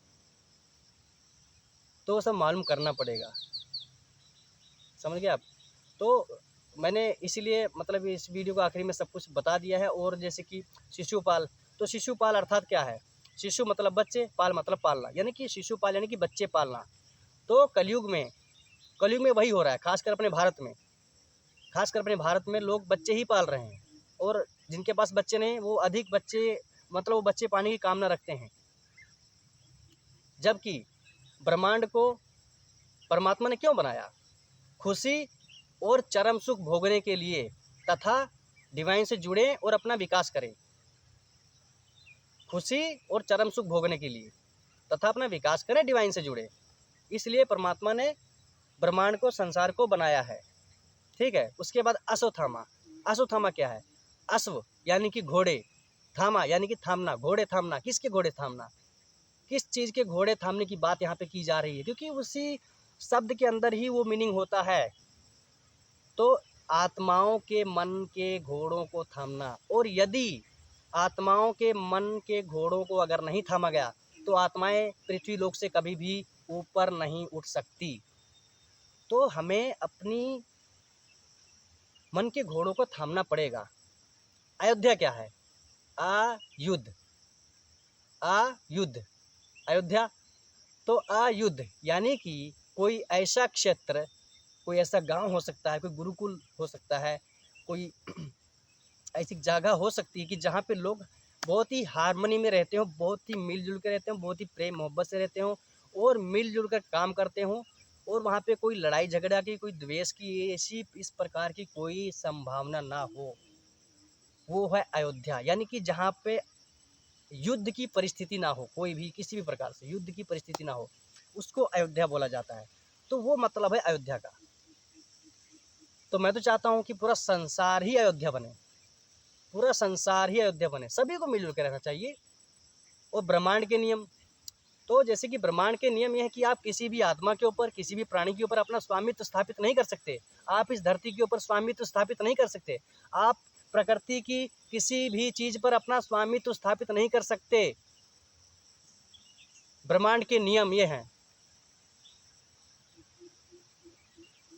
तो वो सब मालूम करना पड़ेगा। समझ गए आप? तो मैंने इसीलिए मतलब इस वीडियो को आखिरी में सब कुछ बता दिया है। और जैसे कि शिशुपाल, तो शिशुपाल अर्थात क्या है? शिशु मतलब बच्चे, पाल मतलब पालना, यानी कि शिशुपाल यानी कि बच्चे पालना। तो कलयुग में वही हो रहा है, खासकर अपने भारत में लोग बच्चे ही पाल रहे हैं। और जिनके पास बच्चे नहीं, वो अधिक बच्चे, मतलब वो बच्चे पाने की कामना रखते हैं। जबकि ब्रह्मांड को परमात्मा ने क्यों बनाया? खुशी और चरम सुख भोगने के लिए, तथा डिवाइन से जुड़े और अपना विकास करें। खुशी और चरम सुख भोगने के लिए तथा अपना विकास करें, डिवाइन से जुड़े। इसलिए परमात्मा ने ब्रह्मांड को, संसार को बनाया है। ठीक है, उसके बाद अश्वत्थामा। अश्वत्थामा क्या है? अश्व यानी कि घोड़े, थामा यानी कि थामना, घोड़े थामना। किसके घोड़े थामना? किस चीज़ के घोड़े थामने की बात यहाँ पे की जा रही है? क्योंकि उसी शब्द के अंदर ही वो मीनिंग होता है। तो आत्माओं के मन के घोड़ों को थामना, और यदि आत्माओं के मन के घोड़ों को अगर नहीं थामा गया तो आत्माएं पृथ्वी लोक से कभी भी ऊपर नहीं उठ सकती। तो हमें अपनी मन के घोड़ों को थामना पड़ेगा। अयोध्या क्या है? अयुद्ध, अयुद्ध, अयोध्या। तो अयुद्ध यानी कि कोई ऐसा क्षेत्र, कोई ऐसा गांव हो सकता है, कोई गुरुकुल हो सकता है, कोई ऐसी जगह हो सकती है कि जहाँ पे लोग बहुत ही हार्मनी में रहते हो, बहुत ही मिलजुल के रहते हो, बहुत ही प्रेम मोहब्बत से रहते हो और मिलजुल कर काम करते हो। और वहाँ पे कोई लड़ाई झगड़ा की, कोई द्वेष की, ऐसी इस प्रकार की कोई संभावना ना हो। वो है अयोध्या, यानी कि जहाँ पे युद्ध की परिस्थिति ना हो, कोई भी किसी भी प्रकार से युद्ध की परिस्थिति ना हो, उसको अयोध्या बोला जाता है। तो वो मतलब है अयोध्या का। तो मैं तो चाहता हूँ कि पूरा संसार ही अयोध्या बने, पूरा संसार ही अयोध्या बने, सभी को मिलजुल के रहना चाहिए। और ब्रह्मांड के नियम, तो जैसे कि ब्रह्मांड के नियम यह है कि आप किसी भी आत्मा के ऊपर, किसी भी प्राणी के ऊपर अपना स्वामित्व स्थापित नहीं कर सकते। आप इस धरती के ऊपर स्वामित्व स्थापित नहीं कर सकते। आप प्रकृति की किसी भी चीज़ पर अपना स्वामित्व स्थापित नहीं कर सकते। ब्रह्मांड के नियम ये हैं।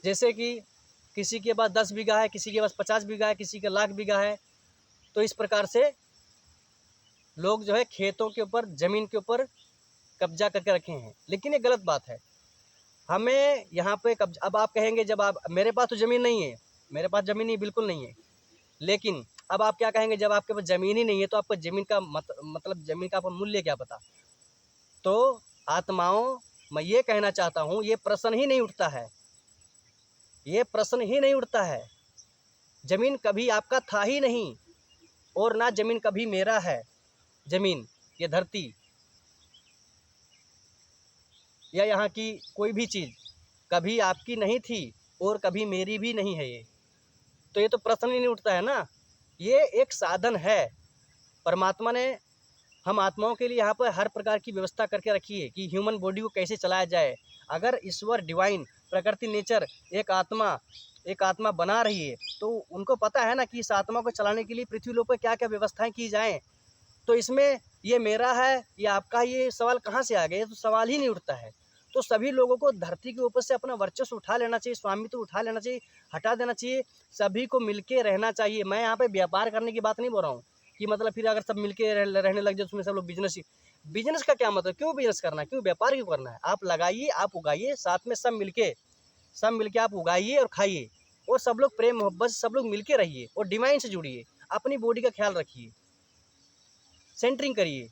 जैसे कि किसी के पास 10 बीघा है, किसी के पास 50 बीघा है, किसी के लाख बीघा है, तो इस प्रकार से लोग जो है खेतों के ऊपर, ज़मीन के ऊपर कब्जा करके रखे हैं। लेकिन ये गलत बात है। हमें यहाँ पे कब्जा, अब आप कहेंगे जब आप, मेरे पास तो ज़मीन नहीं है, मेरे पास ज़मीन ही बिल्कुल नहीं है, लेकिन अब आप क्या कहेंगे, जब आपके पास ज़मीन ही नहीं है तो आपको ज़मीन का मतलब ज़मीन का मूल्य क्या पता? तो आत्माओं, मैं ये कहना चाहता हूँ, ये प्रश्न ही नहीं उठता है, ये प्रश्न ही नहीं उठता है। ज़मीन कभी आपका था ही नहीं, और ना ज़मीन कभी मेरा है। ज़मीन, ये धरती या यहाँ की कोई भी चीज़ कभी आपकी नहीं थी और कभी मेरी भी नहीं है। ये तो प्रश्न ही नहीं उठता है ना। ये एक साधन है। परमात्मा ने हम आत्माओं के लिए यहाँ पर हर प्रकार की व्यवस्था करके रखी है कि ह्यूमन बॉडी को कैसे चलाया जाए। अगर ईश्वर, डिवाइन, प्रकृति, नेचर एक आत्मा बना रही है तो उनको पता है ना कि इस आत्मा को चलाने के लिए पृथ्वी लोक पर क्या क्या व्यवस्थाएं की जाएँ। तो इसमें ये मेरा है, ये आपका, ये सवाल कहाँ से आ गए? तो सवाल ही नहीं उठता है। तो सभी लोगों को धरती के ऊपर से अपना वर्चस्व उठा लेना चाहिए, स्वामित्व उठा लेना चाहिए, हटा देना चाहिए, सभी को मिलके रहना चाहिए। मैं यहाँ पे व्यापार करने की बात नहीं बोल रहा हूँ कि मतलब फिर अगर सब मिलके रहने लग जाए तो उसमें सब लोग बिजनेस का क्या मतलब? क्यों बिजनेस करना है? क्यों व्यापार क्यों करना है? आप लगाइए, आप उगाइए, साथ में सब मिलके आप उगाइए और खाइए, और सब लोग प्रेम मोहब्बत से सब लोग मिलके रहिए और डिवाइन से जुड़िए, अपनी बॉडी का ख्याल रखिए, सेंटरिंग करिए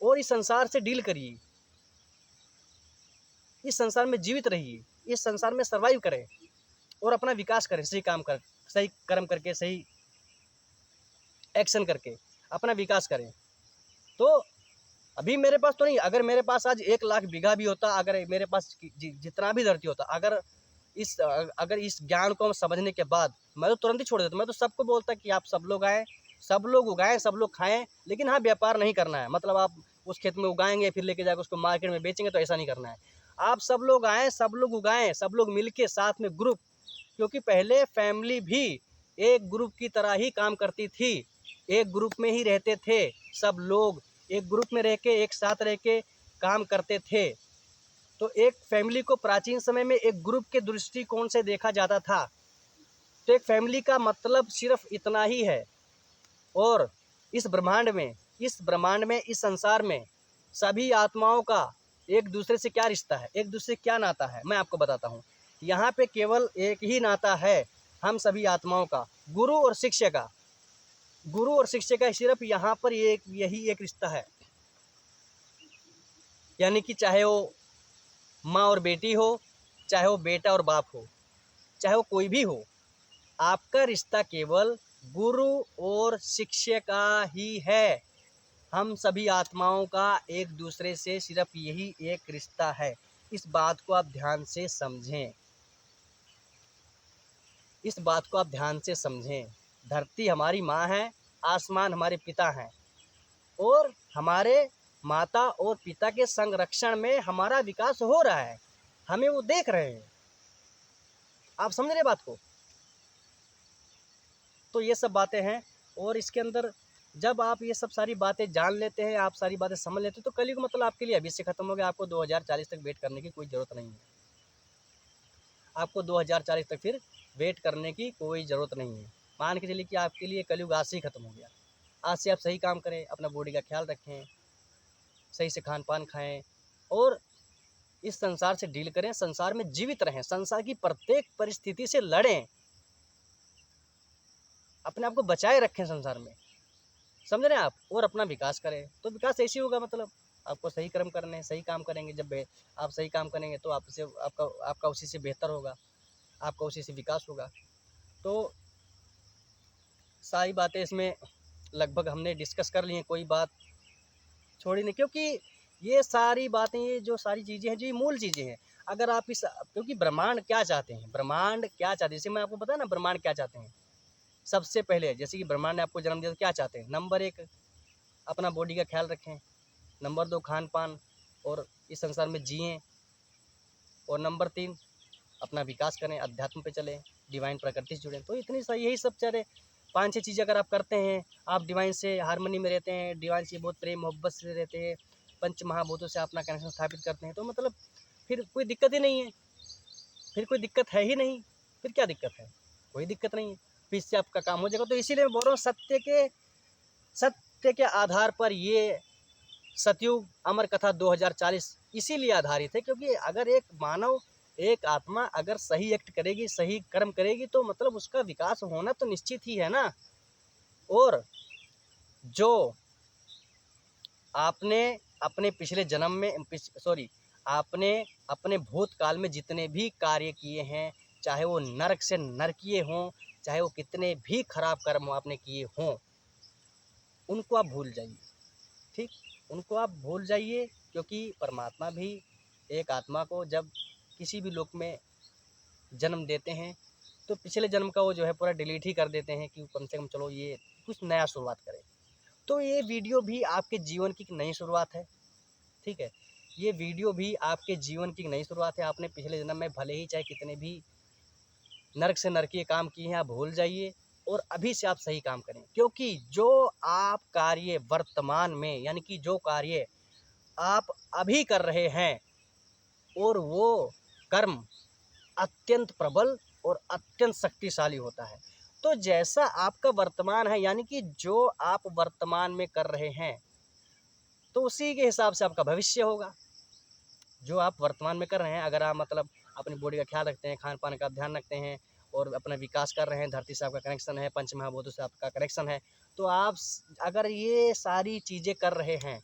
और इस संसार से डील करिए, इस संसार में जीवित रहिए, इस संसार में सर्वाइव करें और अपना विकास करें, सही कर्म करके, सही एक्शन करके अपना विकास करें। तो अभी मेरे पास तो नहीं, अगर मेरे पास आज 1,00,000 बीघा भी होता, अगर मेरे पास जितना भी धरती होता, अगर इस ज्ञान को समझने के बाद मैं तो तुरंत ही छोड़ देता। मैं तो सबको बोलता कि आप सब लोग आएँ, सब लोग उगाएं, सब लोग खाएं, लेकिन हाँ, व्यापार नहीं करना है। मतलब आप उस खेत में उगाएंगे फिर लेके जाकर उसको मार्केट में बेचेंगे, तो ऐसा नहीं करना है। आप सब लोग आएँ, सब लोग उगाएं, सब लोग मिलके साथ में ग्रुप, क्योंकि पहले फैमिली भी एक ग्रुप की तरह ही काम करती थी, एक ग्रुप में ही रहते थे, सब लोग एक ग्रुप में रह के, एक साथ रह के काम करते थे। तो एक फैमिली को प्राचीन समय में एक ग्रुप के दृष्टिकोण से देखा जाता था। तो एक फैमिली का मतलब सिर्फ इतना ही है। और इस ब्रह्मांड में, इस संसार में सभी आत्माओं का एक दूसरे से क्या रिश्ता है, एक दूसरे से क्या नाता है, मैं आपको बताता हूँ। यहाँ पे केवल एक ही नाता है हम सभी आत्माओं का, गुरु और शिष्य का। गुरु और शिष्य का सिर्फ यहाँ पर यही एक रिश्ता है। यानी कि चाहे वो माँ और बेटी हो, चाहे वो बेटा और बाप हो, चाहे वो कोई भी हो, आपका रिश्ता केवल गुरु और शिष्य का ही है। हम सभी आत्माओं का एक दूसरे से सिर्फ यही एक रिश्ता है। इस बात को आप ध्यान से समझें, इस बात को आप ध्यान से समझें। धरती हमारी माँ है, आसमान हमारे पिता हैं, और हमारे माता और पिता के संरक्षण में हमारा विकास हो रहा है, हमें वो देख रहे हैं। आप समझ रहे बात को? तो ये सब बातें हैं, और इसके अंदर जब आप ये सब सारी बातें जान लेते हैं, आप सारी बातें समझ लेते हैं, तो कलयुग मतलब आपके लिए अभी से ख़त्म हो गया। आपको 2040 तक वेट करने की कोई ज़रूरत नहीं है। आपको 2040 तक फिर वेट करने की कोई ज़रूरत नहीं है। मान के चलिए कि आपके लिए कलयुग आज से ही ख़त्म हो गया। आज से आप सही काम करें, अपना बॉडी का ख्याल रखें, सही से खान पान खाएँ, और इस संसार से डील करें, संसार में जीवित रहें, संसार की प्रत्येक परिस्थिति से लड़ें, अपने आप को बचाए रखें संसार में, समझ रहे हैं आप? और अपना विकास करें। तो विकास ऐसे ही होगा, मतलब आपको सही कर्म करने हैं, सही काम करेंगे। जब आप सही काम करेंगे तो आपका उसी से बेहतर होगा, आपका उसी से विकास होगा। तो सारी बातें इसमें लगभग हमने डिस्कस कर ली हैं, कोई बात छोड़ी नहीं, क्योंकि ये सारी बातें, ये जो सारी चीज़ें हैं, जो ये मूल चीज़ें हैं। अगर आप क्योंकि ब्रह्मांड क्या चाहते हैं, ब्रह्मांड क्या चाहते हैं, जैसे मैं आपको बताया ना ब्रह्मांड क्या चाहते हैं। सबसे पहले जैसे कि ब्रह्मांड ने आपको जन्म दिया तो क्या चाहते हैं? नंबर 1, अपना बॉडी का ख्याल रखें। नंबर 2, खान पान और इस संसार में जिएँ। और नंबर 3, अपना विकास करें, अध्यात्म पे चलें, डिवाइन प्रकृति से जुड़ें। तो इतनी सारी यही सब चीज़ें, 5-6 चीज़ें अगर आप करते हैं, आप डिवाइन से हारमोनी में रहते हैं, डिवाइन से बहुत प्रेम मोहब्बत से रहते हैं, पंच महाभूतों से अपना कनेक्शन स्थापित करते हैं, तो मतलब फिर कोई दिक्कत ही नहीं है। फिर कोई दिक्कत है ही नहीं, फिर क्या दिक्कत है? कोई दिक्कत नहीं है, फिर इससे आपका काम हो जाएगा। तो इसीलिए मैं बोल रहा हूँ, सत्य के आधार पर ये सतयुग अमर कथा 2040 इसीलिए आधारित है, क्योंकि अगर एक आत्मा अगर सही एक्ट करेगी, सही कर्म करेगी, तो मतलब उसका विकास होना तो निश्चित ही है ना। और जो आपने अपने पिछले जन्म में आपने अपने भूतकाल में जितने भी कार्य किए हैं, चाहे वो नरक से नरकीय हों, चाहे वो कितने भी खराब कर्म आपने किए हों, उनको आप भूल जाइए। ठीक, उनको आप भूल जाइए, क्योंकि परमात्मा भी एक आत्मा को जब किसी भी लोक में जन्म देते हैं, तो पिछले जन्म का वो जो है पूरा डिलीट ही कर देते हैं, कि कम से कम चलो ये कुछ नया शुरुआत करें। तो ये वीडियो भी आपके जीवन की एक नई शुरुआत है। ठीक है, ये वीडियो भी आपके जीवन की एक नई शुरुआत है। आपने पिछले जन्म में भले ही चाहे कितने भी नरक से नरकीय काम किए हैं, आप भूल जाइए, और अभी से आप सही काम करें, क्योंकि जो आप कार्य वर्तमान में यानी कि जो कार्य आप अभी कर रहे हैं और वो कर्म अत्यंत प्रबल और अत्यंत शक्तिशाली होता है। तो जैसा आपका वर्तमान है यानी कि जो आप वर्तमान में कर रहे हैं तो उसी के हिसाब से आपका भविष्य होगा। जो आप वर्तमान में कर रहे हैं, अगर आप मतलब अपनी बॉडी का ख्याल रखते हैं, खान पान का ध्यान रखते हैं और अपना विकास कर रहे हैं, धरती से आपका कनेक्शन है, पंच महाभूतों से आपका कनेक्शन है, तो आप अगर ये सारी चीज़ें कर रहे हैं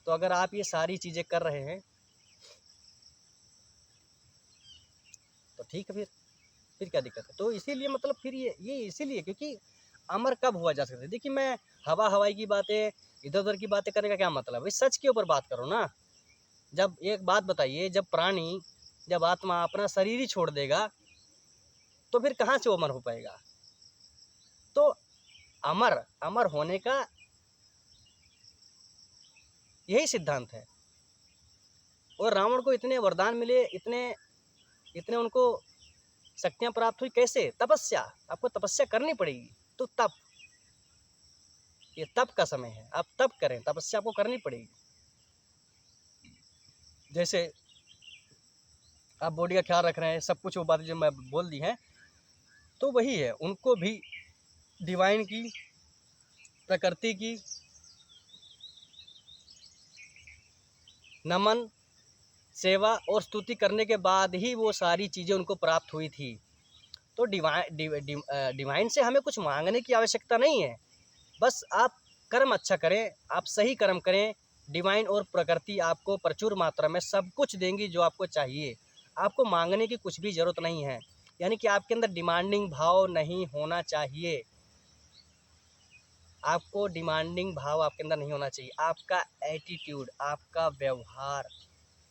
तो अगर आप ये सारी चीज़ें कर रहे हैं तो ठीक है, फिर क्या दिक्कत है। तो इसीलिए मतलब फिर ये इसीलिए क्योंकि अमर कब हुआ जा सकता है। देखिए, मैं हवा हवाई की बातें इधर उधर की बातें करने का क्या मतलब है, सच के ऊपर बात करो ना। जब एक बात बताइए, जब आत्मा अपना शरीर ही छोड़ देगा तो फिर कहाँ से वो अमर हो पाएगा। तो अमर अमर होने का यही सिद्धांत है। और रावण को इतने वरदान मिले, इतने इतने उनको शक्तियां प्राप्त हुई, कैसे? तपस्या। आपको तपस्या करनी पड़ेगी। तो तप, ये तप का समय है, आप तप करें, तपस्या आपको करनी पड़ेगी। जैसे आप बॉडी का ख्याल रख रहे हैं, सब कुछ वो बातें जो मैं बोल दी हैं, तो वही है, उनको भी डिवाइन की, प्रकृति की नमन, सेवा और स्तुति करने के बाद ही वो सारी चीज़ें उनको प्राप्त हुई थी। तो डिवाइन से हमें कुछ मांगने की आवश्यकता नहीं है, बस आप कर्म अच्छा करें, आप सही कर्म करें, डिवाइन और प्रकृति आपको प्रचुर मात्रा में सब कुछ देंगी जो आपको चाहिए। आपको मांगने की कुछ भी ज़रूरत नहीं है, यानी कि आपके अंदर डिमांडिंग भाव नहीं होना चाहिए। आपको डिमांडिंग भाव आपके अंदर नहीं होना चाहिए। आपका एटीट्यूड, आपका व्यवहार,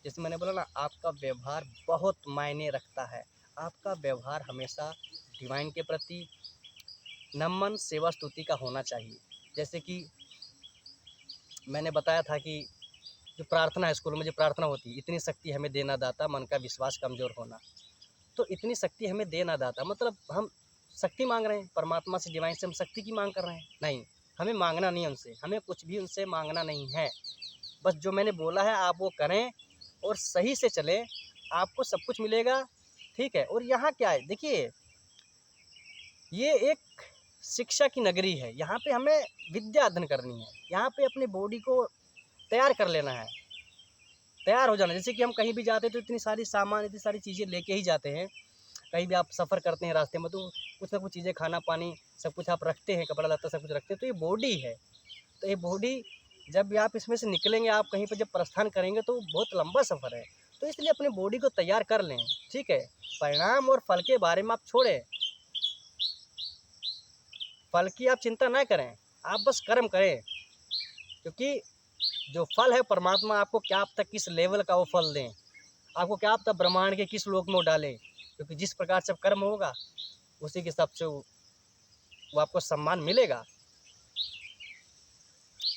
जैसे मैंने बोला ना, आपका व्यवहार बहुत मायने रखता है। आपका व्यवहार हमेशा डिवाइन के प्रति नमन, सेवा, स्तुति का होना चाहिए। जैसे कि मैंने बताया था कि जो प्रार्थना है, स्कूल में जो प्रार्थना होती है, इतनी शक्ति हमें देना दाता, मन का विश्वास कमज़ोर होना। तो इतनी शक्ति हमें देना दाता मतलब हम शक्ति मांग रहे हैं परमात्मा से, डिवाइन से हम शक्ति की मांग कर रहे हैं? नहीं, हमें मांगना नहीं उनसे, हमें कुछ भी उनसे मांगना नहीं है। बस जो मैंने बोला है आप वो करें और सही से चलें, आपको सब कुछ मिलेगा। ठीक है। और यहाँ क्या है, देखिए, ये एक शिक्षा की नगरी है। यहाँ पे हमें विद्या अध्ययन करनी है, यहाँ पे अपनी बॉडी को तैयार कर लेना है, तैयार हो जाना। जैसे कि हम कहीं भी जाते हैं तो इतनी सारी सामान, इतनी सारी चीज़ें लेके ही जाते हैं। कहीं भी आप सफ़र करते हैं रास्ते में तो कुछ ना कुछ चीज़ें, खाना पानी सब कुछ आप रखते हैं, कपड़ा लत्ता सब कुछ रखते हैं। तो ये बॉडी है, तो ये बॉडी जब भी आप इसमें से निकलेंगे, आप कहीं पर जब प्रस्थान करेंगे तो बहुत लंबा सफ़र है। तो इसलिए अपनी बॉडी को तैयार कर लें। ठीक है। परिणाम और फल के बारे में आप छोड़ें, फल की आप चिंता ना करें, आप बस कर्म करें। क्योंकि जो फल है, परमात्मा आपको क्या पता किस लेवल का वो फल दें, आपको क्या पता ब्रह्मांड के किस लोक में वो डालें। क्योंकि जिस प्रकार से कर्म होगा उसी के हिसाब से वो आपको सम्मान मिलेगा।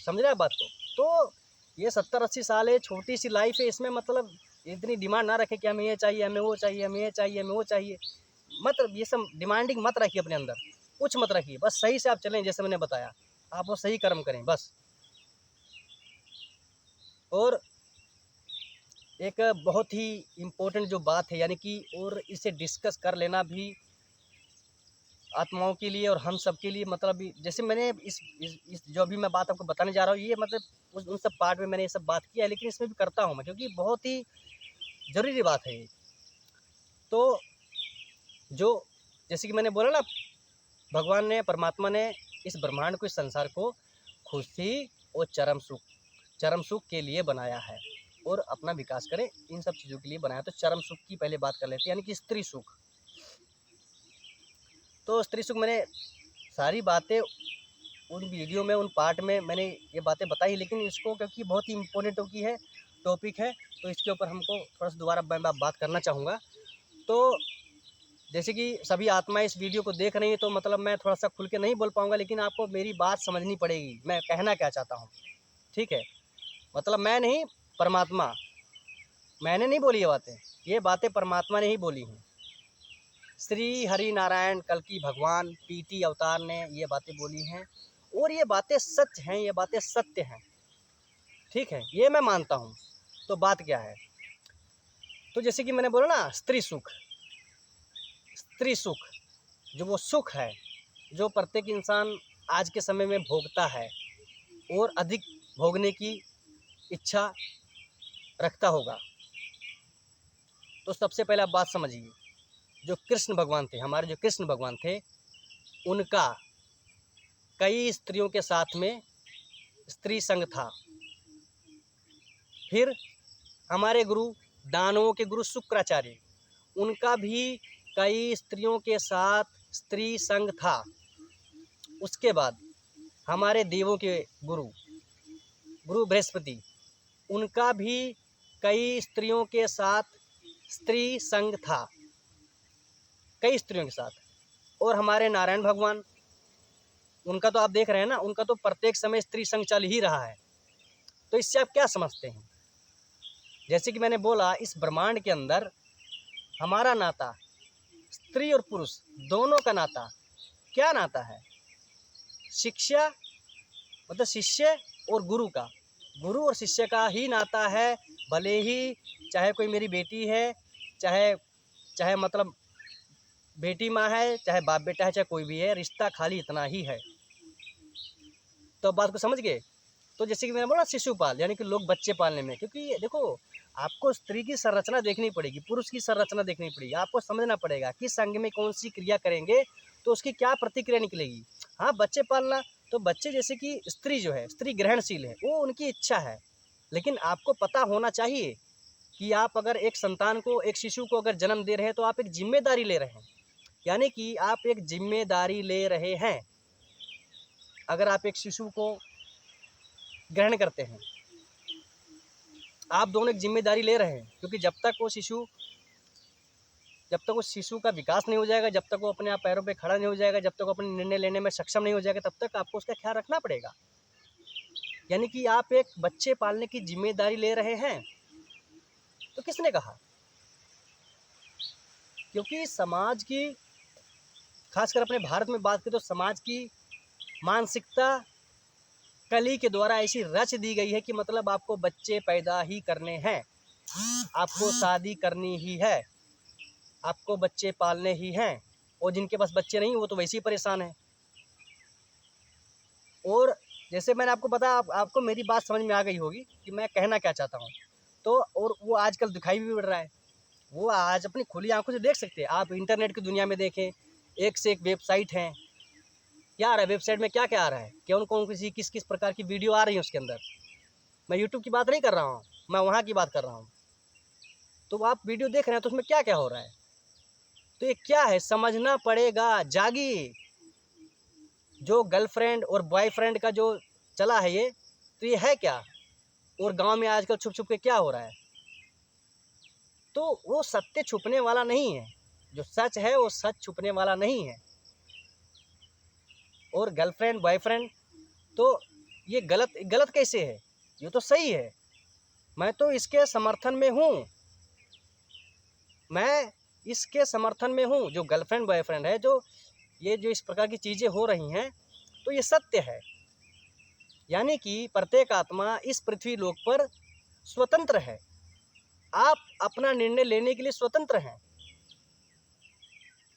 समझ रहे हैं बात को? तो ये 70-80 साल है, छोटी सी लाइफ है, इसमें मतलब इतनी डिमांड ना रखें कि हमें ये चाहिए, हमें वो चाहिए, हमें ये चाहिए, हमें वो चाहिए। मतलब ये सब डिमांडिंग मत रखिए अपने अंदर, कुछ मत रखिए, बस सही से आप चलें। जैसे मैंने बताया, आप वो सही कर्म करें बस। और एक बहुत ही इम्पोर्टेंट जो बात है, यानी कि और इसे डिस्कस कर लेना भी आत्माओं के लिए और हम सब के लिए, मतलब जैसे मैंने इस जो अभी मैं बात आपको बताने जा रहा हूँ, ये मतलब उन सब पार्ट में मैंने ये सब बात किया है, लेकिन इसमें भी करता हूँ मैं, क्योंकि बहुत ही ज़रूरी बात है ये। तो जो जैसे कि मैंने बोला ना, भगवान ने, परमात्मा ने इस ब्रह्मांड को, इस संसार को खुशी और चरम सुख के लिए बनाया है और अपना विकास करें, इन सब चीज़ों के लिए बनाया। तो चरम सुख की पहले बात कर लेते हैं, यानी कि स्त्री सुख। तो स्त्री सुख, मैंने सारी बातें उन वीडियो में, उन पार्ट में मैंने ये बातें बताई, लेकिन इसको क्योंकि बहुत ही इम्पोर्टेंट की है, टॉपिक है, तो इसके ऊपर हमको थोड़ा सा दोबारा मैं बात करना चाहूँगा। तो जैसे कि सभी आत्माएं इस वीडियो को देख रही हैं, तो मतलब मैं थोड़ा सा खुल के नहीं बोल पाऊँगा, लेकिन आपको मेरी बात समझनी पड़ेगी, मैं कहना क्या चाहता हूँ। ठीक है। मतलब मैं नहीं, परमात्मा, मैंने नहीं बोली ये बातें परमात्मा ने ही बोली हैं। श्री हरि नारायण कल्कि भगवान PT अवतार ने ये बातें बोली हैं और ये बातें सच हैं, ये बातें सत्य हैं। ठीक है, ये मैं मानता हूँ। तो बात क्या है, तो जैसे कि मैंने बोला ना, स्त्री सुख जो वो सुख है जो प्रत्येक इंसान आज के समय में भोगता है और अधिक भोगने की इच्छा रखता होगा। तो सबसे पहले आप बात समझिए, जो कृष्ण भगवान थे, हमारे जो कृष्ण भगवान थे, उनका कई स्त्रियों के साथ में स्त्री संग था। फिर हमारे गुरु, दानवों के गुरु शुक्राचार्य, उनका भी कई स्त्रियों के साथ स्त्री संग था। उसके बाद हमारे देवों के गुरु बृहस्पति, उनका भी कई स्त्रियों के साथ स्त्री संग था, कई स्त्रियों के साथ। और हमारे नारायण भगवान, उनका तो आप देख रहे हैं ना, उनका तो प्रत्येक समय स्त्री संग चल ही रहा है। तो इससे आप क्या समझते हैं? जैसे कि मैंने बोला, इस ब्रह्मांड के अंदर हमारा नाता स्त्री और पुरुष दोनों का नाता क्या नाता है? शिक्षा मतलब शिष्य और गुरु का, गुरु और शिष्य का ही नाता है। भले ही चाहे कोई मेरी बेटी है, चाहे मतलब बेटी माँ है, चाहे बाप बेटा है, चाहे कोई भी है, रिश्ता खाली इतना ही है। तो बात को समझ गए? तो जैसे कि मैंने बोला शिशुपाल, यानी कि लोग बच्चे पालने में, क्योंकि देखो आपको स्त्री की संरचना देखनी पड़ेगी, पुरुष की संरचना देखनी पड़ेगी। आपको समझना पड़ेगा किस अंग में कौन सी क्रिया करेंगे तो उसकी क्या प्रतिक्रिया निकलेगी। हाँ, बच्चे पालना, तो बच्चे जैसे कि स्त्री जो है, स्त्री ग्रहणशील है, वो उनकी इच्छा है। लेकिन आपको पता होना चाहिए कि आप अगर एक संतान को, एक शिशु को अगर जन्म दे रहे हैं तो आप एक जिम्मेदारी ले रहे हैं, यानी कि आप एक जिम्मेदारी ले रहे हैं। अगर आप एक शिशु को ग्रहण करते हैं, आप दोनों एक जिम्मेदारी ले रहे हैं, क्योंकि जब तक वो शिशु का विकास नहीं हो जाएगा, जब तक वो अपने आप पैरों पे खड़ा नहीं हो जाएगा, जब तक वो अपने निर्णय लेने में सक्षम नहीं हो जाएगा, तब तक आपको उसका ख्याल रखना पड़ेगा। यानी कि आप एक बच्चे पालने की जिम्मेदारी ले रहे हैं। तो किसने कहा? क्योंकि समाज की, खासकर अपने भारत में बात करें तो समाज की मानसिकता कली के द्वारा ऐसी रच दी गई है कि मतलब आपको बच्चे पैदा ही करने हैं, आपको शादी करनी ही है, आपको बच्चे पालने ही हैं। और जिनके पास बच्चे नहीं वो तो वैसे ही परेशान है। और जैसे मैंने आपको बताया, आपको मेरी बात समझ में आ गई होगी कि मैं कहना क्या चाहता हूँ। तो और वो आजकल दिखाई भी पड़ रहा है, वो आज अपनी खुली आंखों से देख सकते हैं। आप इंटरनेट की दुनिया में देखें, एक से एक वेबसाइट हैं। क्या आ रहा है वेबसाइट में, क्या क्या आ रहा है, कौन किस किस प्रकार की वीडियो आ रही है उसके अंदर। मैं यूट्यूब की बात नहीं कर रहा हूँ, मैं वहाँ की बात कर रहा हूँ। तो आप वीडियो देख रहे हैं तो उसमें क्या क्या हो रहा है, तो ये क्या है समझना पड़ेगा। जागिए, जो गर्लफ्रेंड और बॉयफ्रेंड का जो चला है ये, तो ये है क्या? और गांव में आजकल छुप छुप के क्या हो रहा है? तो वो सत्य छुपने वाला नहीं है, जो सच है वो सच छुपने वाला नहीं है। और गर्लफ्रेंड बॉयफ्रेंड, तो ये गलत कैसे है? ये तो सही है, मैं तो इसके समर्थन में हूँ, मैं इसके समर्थन में हूँ। जो गर्लफ्रेंड बॉयफ्रेंड है, जो इस प्रकार की चीज़ें हो रही हैं, तो ये सत्य है। यानी कि प्रत्येक आत्मा इस पृथ्वी लोक पर स्वतंत्र है। आप अपना निर्णय लेने के लिए स्वतंत्र हैं,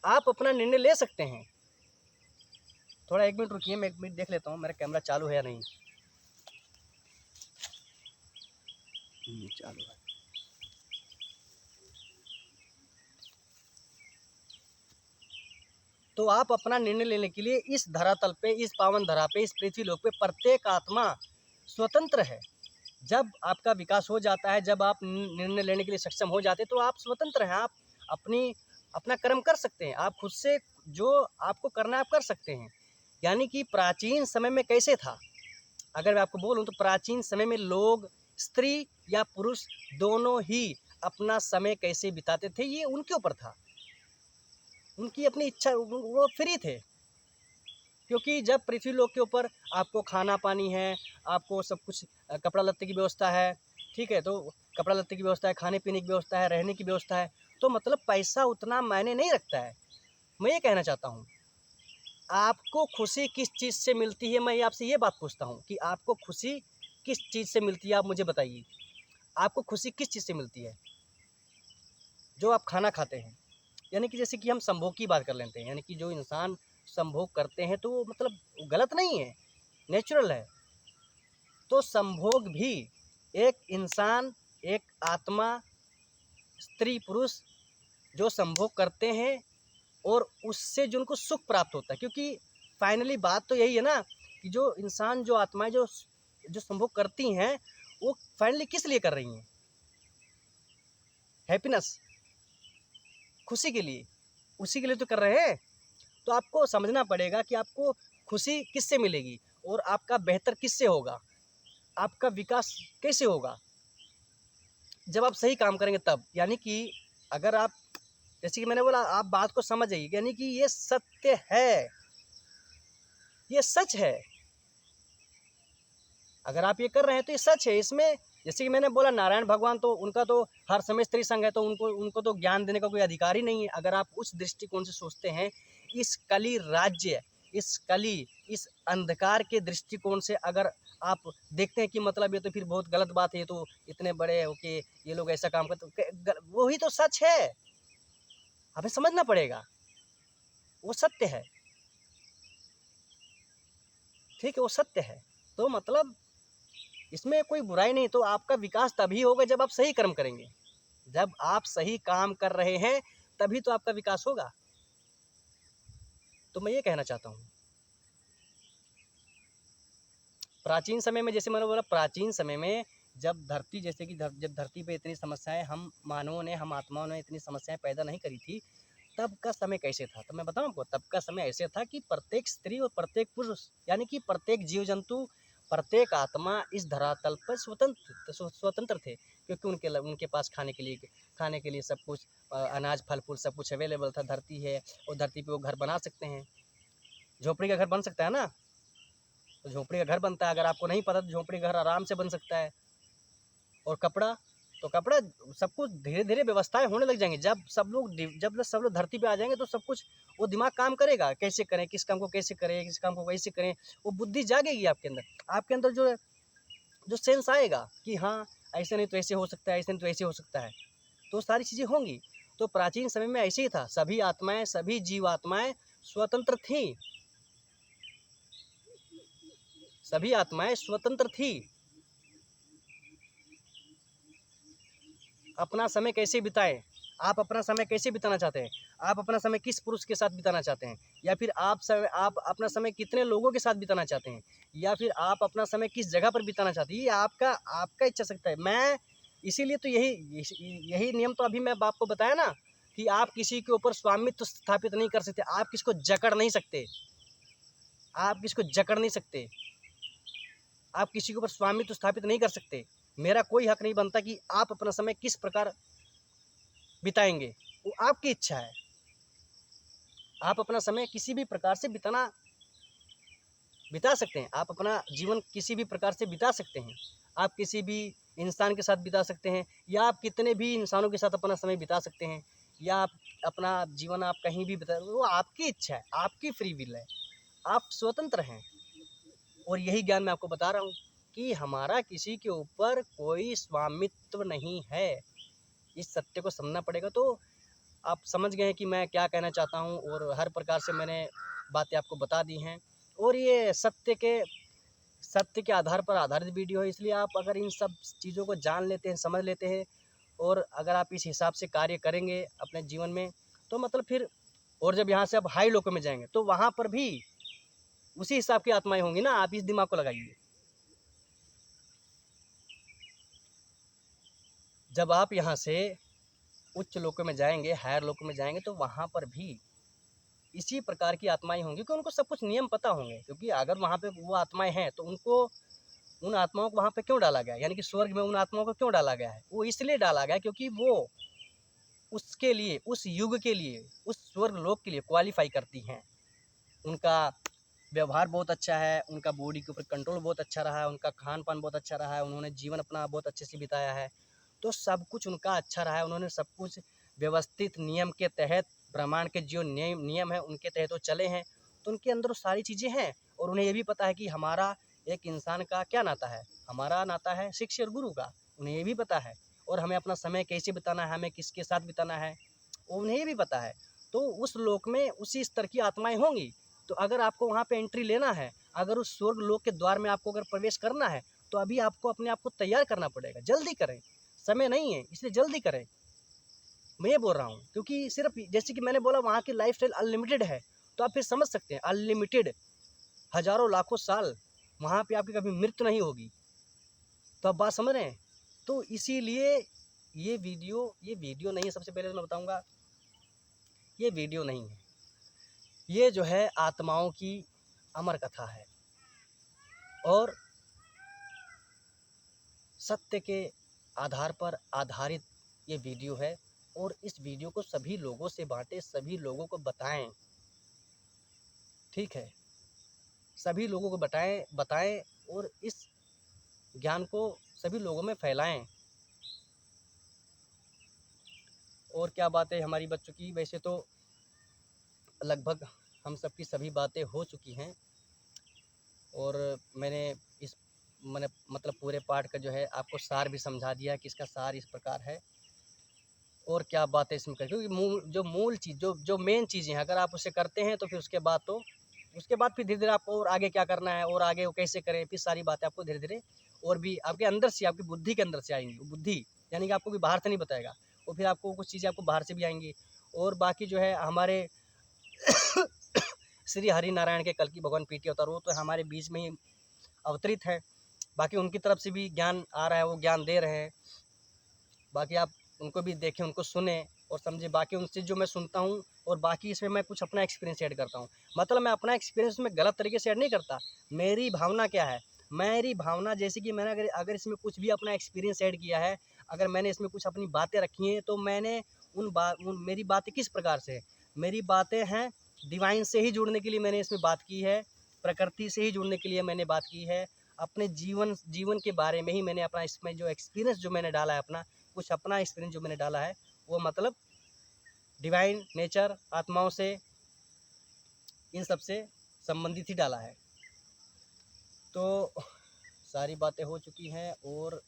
आप अपना निर्णय ले सकते हैं। थोड़ा 1 मिनट रुकिए, मैं 1 मिनट देख लेता हूँ मेरा कैमरा चालू है या नहीं। चालू है। तो आप अपना निर्णय लेने के लिए इस धरातल पे, इस पावन धरा पे, इस पृथ्वी लोक पे प्रत्येक आत्मा स्वतंत्र है। जब आपका विकास हो जाता है, जब आप निर्णय लेने के लिए सक्षम हो जाते हैं, तो आप स्वतंत्र हैं। आप अपना कर्म कर सकते हैं, आप खुद से जो आपको करना है आप कर सकते हैं। यानी कि प्राचीन समय में कैसे था, अगर मैं आपको बोलूं तो प्राचीन समय में लोग, स्त्री या पुरुष दोनों ही अपना समय कैसे बिताते थे, ये उनके ऊपर था, उनकी अपनी इच्छा, वो फ्री थे। क्योंकि जब पृथ्वी लोक के ऊपर आपको खाना पानी है, आपको सब कुछ, कपड़ा लत्ते की व्यवस्था है, ठीक है, तो कपड़ा लत्ते की व्यवस्था है, खाने पीने की व्यवस्था है, रहने की व्यवस्था है, तो मतलब पैसा उतना मायने नहीं रखता है। मैं ये कहना चाहता हूँ, आपको खुशी किस चीज़ से मिलती है? मैं आपसे ये बात पूछता हूँ कि आपको खुशी किस चीज़ से मिलती है? आप मुझे बताइए, आपको खुशी किस चीज़ से मिलती है? जो आप खाना खाते हैं, यानी कि जैसे कि हम संभोग की बात कर लेते हैं, यानी कि जो इंसान संभोग करते हैं तो वो मतलब गलत नहीं है, नेचुरल है। तो संभोग भी एक इंसान, एक आत्मा, स्त्री पुरुष जो संभोग करते हैं और उससे जो उनको सुख प्राप्त होता है, क्योंकि फाइनली बात तो यही है ना कि जो इंसान, जो आत्माएं जो जो संभोग करती हैं, वो फाइनली किस लिए कर रही हैं? हैप्पीनेस, खुशी के लिए, उसी के लिए तो कर रहे हैं। तो आपको समझना पड़ेगा कि आपको खुशी किससे मिलेगी और आपका बेहतर किससे होगा, आपका विकास कैसे होगा? जब आप सही काम करेंगे तब। यानी कि अगर आप, जैसे कि मैंने बोला, आप बात को समझ जाइए, यानी कि ये सत्य है, ये सच है। अगर आप ये कर रहे हैं तो ये सच है। इसमें जैसे कि मैंने बोला, नारायण भगवान तो उनका तो हर समय स्त्री संग है, तो उनको तो ज्ञान देने का कोई अधिकार ही नहीं है। अगर आप उस दृष्टिकोण से सोचते हैं, इस कली राज्य, इस कली, इस अंधकार के दृष्टिकोण से अगर आप देखते हैं कि मतलब ये तो फिर बहुत गलत बात है, ये तो इतने बड़े हो के ये लोग ऐसा काम करते, वही तो सच है। हमें समझना पड़ेगा, वो सत्य है, ठीक है, वो सत्य है। तो मतलब इसमें कोई बुराई नहीं। तो आपका विकास तभी होगा जब आप सही कर्म करेंगे। जब आप सही काम कर रहे हैं तभी तो आपका विकास होगा। तो मैं ये कहना चाहता हूँ, प्राचीन समय में, जैसे मैंने बोला, प्राचीन समय में जब धरती, जैसे कि जब धरती पे इतनी समस्याएं हम मानवों ने, हम आत्माओं ने इतनी समस्याएं पैदा नहीं करी थी, तब का समय कैसे था? तो मैं बताऊं आपको, तब का समय ऐसे था कि प्रत्येक स्त्री और प्रत्येक पुरुष, यानी कि प्रत्येक जीव जंतु, प्रत्येक आत्मा इस धरातल पर स्वतंत्र थे, क्योंकि उनके पास खाने के लिए सब कुछ, अनाज फल फूल सब कुछ अवेलेबल था। धरती है और धरती पे वो घर बना सकते हैं। झोपड़ी का घर बन सकता है ना, तो झोपड़ी का घर बनता है। अगर आपको नहीं पता तो झोपड़ी का घर आराम से बन सकता है। और कपड़ा, तो कपड़ा, सब कुछ धीरे धीरे व्यवस्थाएं होने लग जाएंगी। जब सब लोग धरती पे आ जाएंगे तो सब कुछ, वो दिमाग काम करेगा, कैसे करें, किस काम को कैसे करें, किस काम को कैसे करें, वो बुद्धि जागेगी आपके अंदर। आपके अंदर जो जो सेंस आएगा कि हाँ, ऐसे नहीं तो ऐसे हो सकता है, ऐसे नहीं तो ऐसे हो सकता है, तो सारी चीज़ें होंगी। तो प्राचीन समय में ऐसे ही था, सभी आत्माएं, सभी जीवात्माएं स्वतंत्र थी, सभी आत्माएं स्वतंत्र थी। अपना समय कैसे बिताएं, आप अपना समय कैसे बिताना चाहते हैं? आप अपना समय किस पुरुष के साथ बिताना चाहते हैं? या फिर आप अपना समय कितने लोगों के साथ बिताना चाहते हैं? या फिर आप अपना समय किस जगह पर बिताना चाहते हैं? ये आपका आपका इच्छा शक्ति है। मैं इसीलिए तो यही नियम तो अभी मैं आपको बताया ना कि आप किसी के ऊपर स्वामित्व स्थापित नहीं कर सकते, आप किसको जकड़ नहीं सकते, आप किसको जकड़ नहीं सकते, आप किसी के ऊपर स्वामित्व स्थापित नहीं कर सकते। मेरा कोई हक नहीं बनता कि आप अपना समय किस प्रकार बिताएंगे, वो आपकी इच्छा है। आप अपना समय किसी भी प्रकार से बिता सकते हैं, आप अपना जीवन किसी भी प्रकार से बिता सकते हैं। आप किसी भी इंसान के साथ बिता सकते हैं, या आप कितने भी इंसानों के साथ अपना समय बिता सकते हैं, या आप अपना जीवन आप कहीं भी बिता, वो आपकी इच्छा है, आपकी फ्री विल है, आप स्वतंत्र हैं। और यही ज्ञान मैं आपको बता रहा हूँ कि हमारा किसी के ऊपर कोई स्वामित्व नहीं है। इस सत्य को समझना पड़ेगा। तो आप समझ गए हैं कि मैं क्या कहना चाहता हूँ, और हर प्रकार से मैंने बातें आपको बता दी हैं। और ये सत्य के आधार पर आधारित वीडियो है, इसलिए आप अगर इन सब चीज़ों को जान लेते हैं, समझ लेते हैं, और अगर आप इस हिसाब से कार्य करेंगे अपने जीवन में, तो मतलब फिर, और जब यहाँ से आप हाई लोकों में जाएंगे तो वहाँ पर भी उसी हिसाब की आत्माएं होंगी ना। आप इस दिमाग को लगाइए, जब आप यहाँ से उच्च लोकों में जाएंगे, हायर लोकों में जाएंगे, तो वहाँ पर भी इसी प्रकार की आत्माएं होंगी, क्योंकि उनको सब कुछ नियम पता होंगे। क्योंकि अगर वहाँ पे वो आत्माएं हैं तो उनको, उन आत्माओं को वहाँ पे क्यों डाला गया, यानी कि स्वर्ग में उन आत्माओं को क्यों डाला गया है? वो इसलिए डाला गया क्योंकि वो उसके लिए, उस युग के लिए, उस स्वर्ग लोक के लिए क्वालिफाई करती हैं। उनका व्यवहार बहुत अच्छा है, उनका बॉडी के ऊपर कंट्रोल बहुत अच्छा रहा है, उनका खान पान बहुत अच्छा रहा है, उन्होंने जीवन अपना बहुत अच्छे से बिताया है, तो सब कुछ उनका अच्छा रहा है। उन्होंने सब कुछ व्यवस्थित नियम के तहत ब्रह्मांड के जो नियम है उनके तहत वो चले हैं, तो उनके अंदर वो सारी चीज़ें हैं। और उन्हें ये भी पता है कि हमारा एक इंसान का क्या नाता है, हमारा नाता है शिष्य और गुरु का, उन्हें ये भी पता है। और हमें अपना समय कैसे बिताना है, हमें किसके साथ बिताना है, उन्हें ये भी पता है। तो उस लोक में उसी स्तर की आत्माएं होंगी। तो अगर आपको वहाँ पे एंट्री लेना है, अगर उस स्वर्ग लोक के द्वार में आपको अगर प्रवेश करना है, तो अभी आपको अपने आप को तैयार करना पड़ेगा। जल्दी करें, समय नहीं है, इसलिए जल्दी करें। मैं ये बोल रहा हूँ क्योंकि सिर्फ जैसे कि मैंने बोला वहाँ की लाइफस्टाइल अनलिमिटेड है, तो आप फिर समझ सकते हैं अनलिमिटेड, हज़ारों लाखों साल वहाँ पे आपकी कभी मृत्यु नहीं होगी। तो आप बात समझ रहे हैं? तो इसीलिए ये वीडियो नहीं है, सबसे पहले तो मैं बताऊँगा, ये वीडियो नहीं है, ये जो है आत्माओं की अमर कथा है और सत्य के आधार पर आधारित ये वीडियो है। और इस वीडियो को सभी लोगों से बांटें, सभी लोगों को बताएं, ठीक है? सभी लोगों को बताएं और इस ज्ञान को सभी लोगों में फैलाएं। और क्या बात है हमारी बच्चों की, वैसे तो लगभग हम सबकी सभी बातें हो चुकी हैं और मैंने इस मतलब पूरे पाठ का जो है आपको सार भी समझा दिया कि इसका सार इस प्रकार है। और क्या बात है इसमें कर, क्योंकि जो मूल चीज़ जो मेन चीज़ें हैं अगर आप उसे करते हैं तो फिर उसके बाद फिर धीरे धीरे आपको और आगे क्या करना है और आगे वो कैसे करें, फिर सारी बातें आपको धीरे धीरे और भी आपके अंदर से, आपकी बुद्धि के अंदर से आएंगी। वो बुद्धि यानी कि आपको भी बाहर से नहीं बताएगा, और फिर आपको कुछ चीज़ें आपको बाहर से भी आएंगी। और बाकी जो है हमारे श्री हरि नारायण के कल्कि भगवान पीटी अवतार, वो तो हमारे बीच में ही अवतरित है। बाकी उनकी तरफ से भी ज्ञान आ रहा है, वो ज्ञान दे रहे हैं। बाकी आप उनको भी देखें, उनको सुने और समझे। बाकी उनसे जो मैं सुनता हूँ और बाकी इसमें मैं कुछ अपना एक्सपीरियंस ऐड करता हूँ। मतलब मैं अपना एक्सपीरियंस में गलत तरीके से ऐड नहीं करता। मेरी भावना क्या है, मेरी भावना जैसे कि मैंने अगर इसमें कुछ भी अपना एक्सपीरियंस ऐड किया है, अगर मैंने इसमें कुछ अपनी बातें रखी हैं, तो मैंने मेरी बातें किस प्रकार से है, मेरी बातें हैं डिवाइन से ही जुड़ने के लिए मैंने इसमें बात की है, प्रकृति से ही जुड़ने के लिए मैंने बात की है, अपने जीवन के बारे में ही मैंने अपना इसमें जो एक्सपीरियंस जो मैंने डाला है, कुछ अपना एक्सपीरियंस जो मैंने डाला है, वो मतलब डिवाइन नेचर, आत्माओं से, इन सब से संबंधित ही डाला है। तो सारी बातें हो चुकी हैं और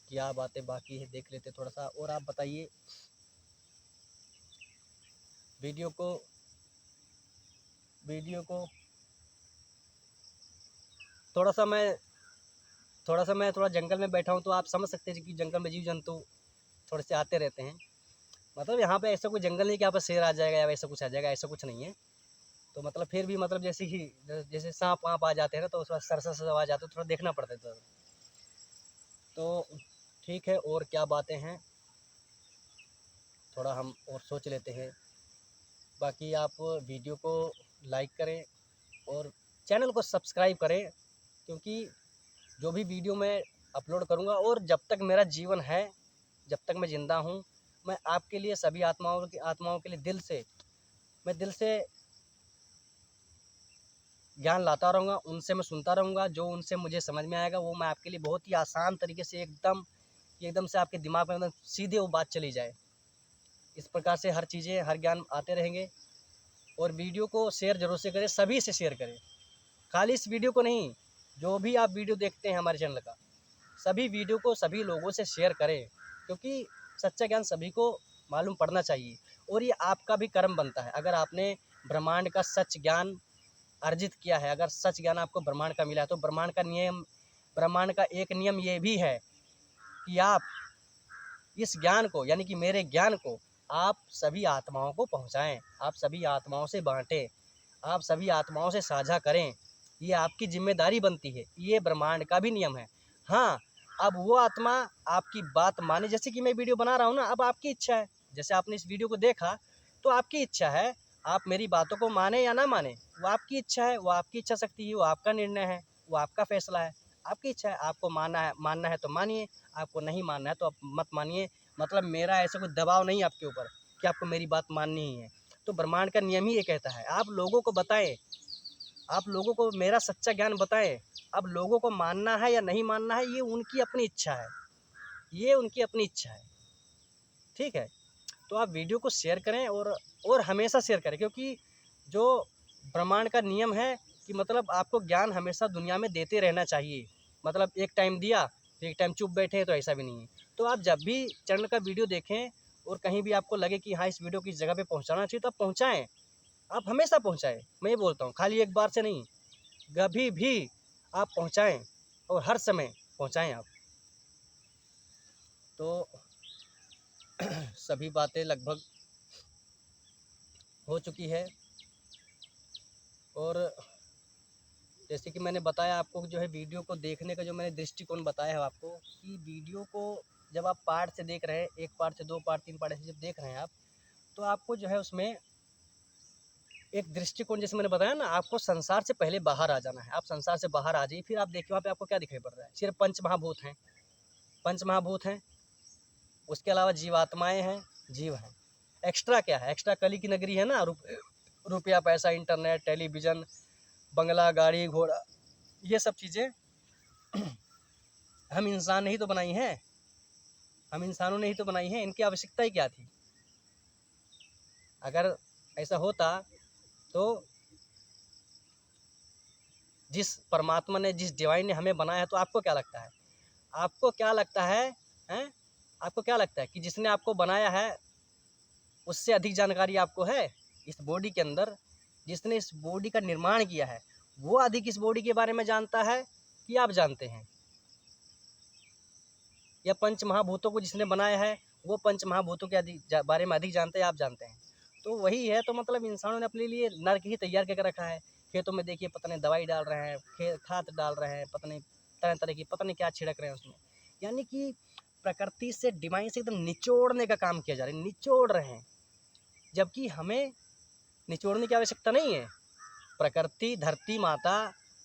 क्या बातें बाकी है देख लेते थोड़ा सा। और आप बताइए, वीडियो को थोड़ा सा मैं जंगल में बैठा हूँ, तो आप समझ सकते हैं कि जंगल में जीव जंतु थोड़े से आते रहते हैं। मतलब यहाँ पे ऐसा कोई जंगल नहीं कि यहाँ पर शेर आ जाएगा या वैसा कुछ आ जाएगा, ऐसा कुछ नहीं है। तो मतलब फिर भी मतलब जैसे सांप वाँप आ जाते हैं ना, तो उस वक्त सर आवाज़ आते, तो थोड़ा देखना पड़ता है। तो ठीक है, और क्या बातें हैं थोड़ा हम और सोच लेते हैं। बाकी आप वीडियो को लाइक करें और चैनल को सब्सक्राइब करें, क्योंकि जो भी वीडियो मैं अपलोड करूँगा और जब तक मेरा जीवन है, जब तक मैं ज़िंदा हूँ, मैं आपके लिए, सभी आत्माओं के लिए दिल से ज्ञान लाता रहूँगा। उनसे मैं सुनता रहूँगा, जो उनसे मुझे समझ में आएगा वो मैं आपके लिए बहुत ही आसान तरीके से एकदम से आपके दिमाग में एकदम सीधे वो बात चली जाए। इस प्रकार से हर चीज़ें, हर ज्ञान आते रहेंगे। और वीडियो को शेयर ज़रूर से करें, सभी से शेयर करें, खाली इस वीडियो को नहीं, जो भी आप वीडियो देखते हैं हमारे चैनल का, सभी वीडियो को सभी लोगों से शेयर करें, क्योंकि सच्चा ज्ञान सभी को मालूम पड़ना चाहिए। और ये आपका भी कर्म बनता है। अगर आपने ब्रह्मांड का सच ज्ञान अर्जित किया है, अगर सच ज्ञान आपको ब्रह्मांड का मिला है, तो ब्रह्मांड का एक नियम ये भी है कि आप इस ज्ञान को, यानी कि मेरे ज्ञान को, आप सभी आत्माओं को पहुंचाएं, आप सभी आत्माओं से बांटें, आप सभी आत्माओं से साझा करें। ये आपकी जिम्मेदारी बनती है, ये ब्रह्मांड का भी नियम है। हाँ, अब वो आत्मा आपकी बात माने, जैसे कि मैं वीडियो बना रहा हूँ ना, अब आपकी इच्छा है, जैसे आपने इस वीडियो को देखा तो आपकी इच्छा है, आप मेरी बातों को माने या ना माने, वो आपकी इच्छा है, वो आपकी इच्छा शक्ति है, वो आपका निर्णय है, वो आपका फैसला है, आपकी इच्छा है। आपको मानना है तो मानिए, आपको नहीं मानना है तो आप मत मानिए। मतलब मेरा ऐसा कोई दबाव नहीं आपके ऊपर कि आपको मेरी बात माननी ही है। तो ब्रह्मांड का नियम ही ये कहता है, आप लोगों को बताएं, आप लोगों को मेरा सच्चा ज्ञान बताएं। अब लोगों को मानना है या नहीं मानना है, ये उनकी अपनी इच्छा है, ये उनकी अपनी इच्छा है, ठीक है। तो आप वीडियो को शेयर करें और हमेशा शेयर करें, क्योंकि जो ब्रह्मांड का नियम है कि मतलब आपको ज्ञान हमेशा दुनिया में देते रहना चाहिए। मतलब एक टाइम दिया फिर एक टाइम चुप बैठे, तो ऐसा भी नहीं है। तो आप जब भी चैनल का वीडियो देखें और कहीं भी आपको लगे कि हाँ इस वीडियो की जगह पे पहुंचाना चाहिए, तो आप पहुंचाएं। आप हमेशा पहुंचाएं, मैं ये बोलता हूँ, खाली एक बार से नहीं, कभी भी आप पहुंचाएं और हर समय पहुंचाएं आप। तो सभी बातें लगभग हो चुकी है। और जैसे कि मैंने बताया आपको, जो है वीडियो को देखने का जो मैंने दृष्टिकोण बताया है आपको, कि वीडियो को जब आप पार्ट से देख रहे हैं, एक पार्ट से 2 पार्ट 3 पार्ट ऐसे जब देख रहे हैं आप, तो आपको जो है उसमें एक दृष्टिकोण, जैसे मैंने बताया ना, आपको संसार से पहले बाहर आ जाना है। आप संसार से बाहर आ जाइए, फिर आप देखिए वहाँ पे आपको क्या दिखाई पड़ रहा है। सिर्फ पंच महाभूत हैं, पंच महाभूत हैं, उसके अलावा जीवात्माएं हैं, जीव हैं। एक्स्ट्रा क्या है? एक्स्ट्रा कली की नगरी है ना, रुपया पैसा इंटरनेट टेलीविज़न बंगला गाड़ी घोड़ा, ये सब चीज़ें हम इंसान ने ही तो बनाई हैं, हम इंसानों ने ही तो बनाई हैं। इनकी आवश्यकता ही क्या थी? अगर ऐसा होता तो जिस परमात्मा ने, जिस डिवाइन ने हमें बनाया है, तो आपको क्या लगता है, आपको क्या लगता है, हैं? आपको क्या लगता है कि जिसने आपको बनाया है उससे अधिक जानकारी आपको है? इस बॉडी के अंदर जिसने इस बॉडी का निर्माण किया है, वो अधिक इस बॉडी के बारे में जानता है कि आप जानते हैं? या पंच महाभूतों को जिसने बनाया है, वो पंच महाभूतों के बारे में अधिक जानते हैं, आप जानते हैं? तो वही है। तो मतलब इंसानों ने अपने लिए नर्क ही तैयार करके रखा है। खेतों में देखिए पता नहीं दवाई डाल रहे हैं, खाद डाल रहे हैं, पता नहीं तरह तरह की, पता नहीं क्या छिड़क रहे हैं उसमें। यानी कि प्रकृति से, डिवाइन से एकदम निचोड़ने का काम किया जा रहा है, निचोड़ रहे हैं। जबकि हमें निचोड़ने की आवश्यकता नहीं है। प्रकृति, धरती माता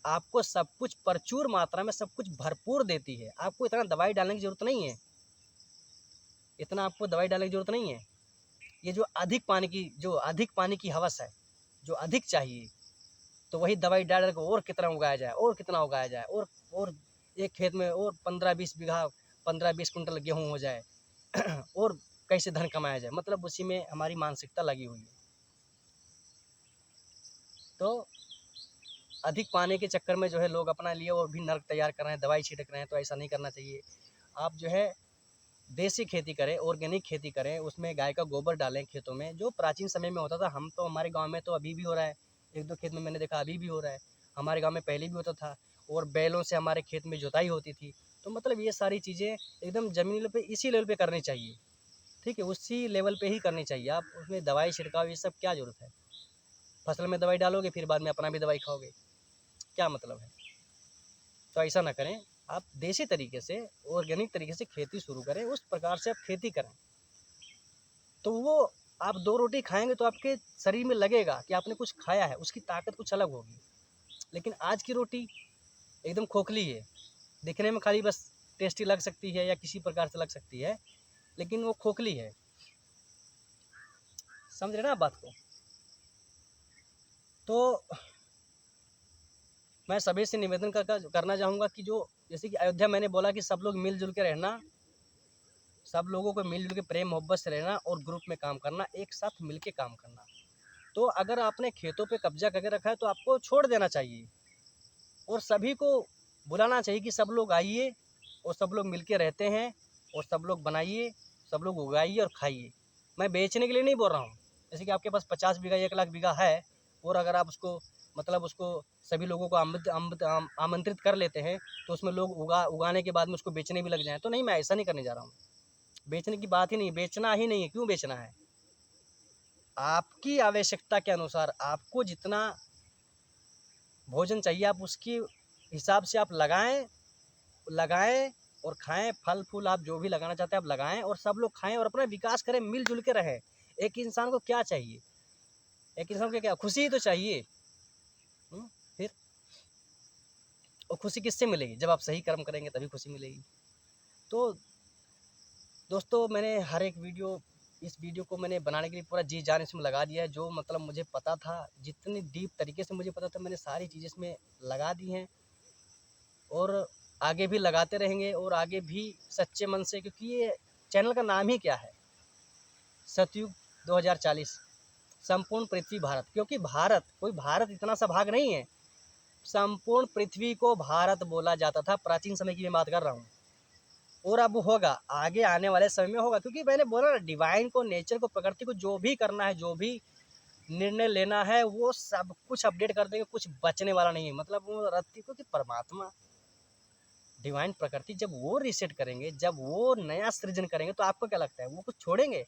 आपको सब कुछ प्रचुर मात्रा में, सब कुछ भरपूर देती है। आपको इतना दवाई डालने की ज़रूरत नहीं है, इतना आपको दवाई डालने की ज़रूरत नहीं है। ये जो अधिक पानी की हवस है, जो अधिक चाहिए, तो वही दवाई डाल कर और कितना उगाया जाए, और कितना उगाया जाए, और एक खेत में और 15-20 बीघा, 15-20 कुंटल गेहूँ हो जाए और कैसे धन कमाया जाए। मतलब उसी में हमारी मानसिकता लगी हुई है। तो अधिक पाने के चक्कर में जो है लोग अपना लिए और भी नर्क तैयार कर रहे हैं, दवाई छिड़क रहे हैं। तो ऐसा नहीं करना चाहिए। आप जो है देसी खेती करें, ऑर्गेनिक खेती करें, उसमें गाय का गोबर डालें खेतों में, जो प्राचीन समय में होता था। हम तो, हमारे गांव में तो अभी भी हो रहा है, 1-2 खेत में मैंने देखा अभी भी हो रहा है। हमारे गांव में पहले भी होता था, और बैलों से हमारे खेत में जुताई होती थी। तो मतलब ये सारी चीज़ें एकदम ज़मीन लेवल पे, इसी लेवल पे करनी चाहिए, ठीक है, उसी लेवल पे ही करनी चाहिए। आप उसमें दवाई छिड़काव ये सब क्या ज़रूरत है? फसल में दवाई डालोगे, फिर बाद में अपना भी दवाई खाओगे, क्या मतलब है? तो ऐसा ना करें। आप देसी तरीके से, ऑर्गेनिक तरीके से खेती शुरू करें, उस प्रकार से आप खेती करें। तो वो आप 2 रोटी खाएंगे तो आपके शरीर में लगेगा कि आपने कुछ खाया है, उसकी ताकत कुछ अलग होगी। लेकिन आज की रोटी एकदम खोखली है, दिखने में खाली बस टेस्टी लग सकती है या किसी प्रकार से लग सकती है, लेकिन वो खोखली है। समझ रहे ना आप बात को? तो मैं सभी से निवेदन करना चाहूँगा कि जो, जैसे कि अयोध्या मैंने बोला कि सब लोग मिलजुल के रहना, सब लोगों को मिलजुल के प्रेम मोहब्बत से रहना और ग्रुप में काम करना, एक साथ मिल के काम करना। तो अगर आपने खेतों पे कब्जा करके रखा है तो आपको छोड़ देना चाहिए, और सभी को बुलाना चाहिए कि सब लोग आइए, और सब लोग मिलके रहते हैं, और सब लोग बनाइए, सब लोग उगाइए और खाइए। मैं बेचने के लिए नहीं बोल रहा हूँ। जैसे कि आपके पास 50 बीघा, 1 लाख बीघा है, और अगर आप उसको, मतलब उसको सभी लोगों को आमंत्रित कर लेते हैं, तो उसमें लोग उगाने के बाद में उसको बेचने भी लग जाएँ, तो नहीं, मैं ऐसा नहीं करने जा रहा हूँ। बेचने की बात ही नहीं, बेचना ही नहीं है। क्यों बेचना है? आपकी आवश्यकता के अनुसार आपको जितना भोजन चाहिए, आप उसके हिसाब से आप लगाएं और खाएं। फल फूल आप जो भी लगाना चाहते हैं आप लगाएं, और सब लोग खाएं और अपना विकास करें, मिलजुल के रहें। एक इंसान को क्या चाहिए? एक इंसान को क्या, खुशी ही तो चाहिए। फिर और खुशी किससे मिलेगी? जब आप सही कर्म करेंगे तभी खुशी मिलेगी। तो दोस्तों, मैंने हर एक इस वीडियो को मैंने बनाने के लिए पूरा जी जान इसमें लगा दिया है। जो मतलब मुझे पता था, जितनी डीप तरीके से मुझे पता था, मैंने सारी चीज़ें इसमें लगा दी हैं, और आगे भी लगाते रहेंगे, और आगे भी सच्चे मन से, क्योंकि ये चैनल का नाम ही क्या है? सतयुग 2040, संपूर्ण पृथ्वी भारत, क्योंकि भारत कोई भारत इतना सा भाग नहीं है, संपूर्ण पृथ्वी को भारत बोला जाता था। प्राचीन समय की मैं बात कर रहा हूँ, और अब होगा, आगे आने वाले समय में होगा, क्योंकि मैंने बोला ना, डिवाइन को, नेचर को, प्रकृति को जो भी करना है, जो भी निर्णय लेना है, वो सब कुछ अपडेट कर देंगे, कुछ बचने वाला नहीं है। मतलब वो रत्ती, क्योंकि परमात्मा, डिवाइन प्रकृति जब वो रीसेट करेंगे, जब वो नया सृजन करेंगे, तो आपको क्या लगता है वो कुछ छोड़ेंगे?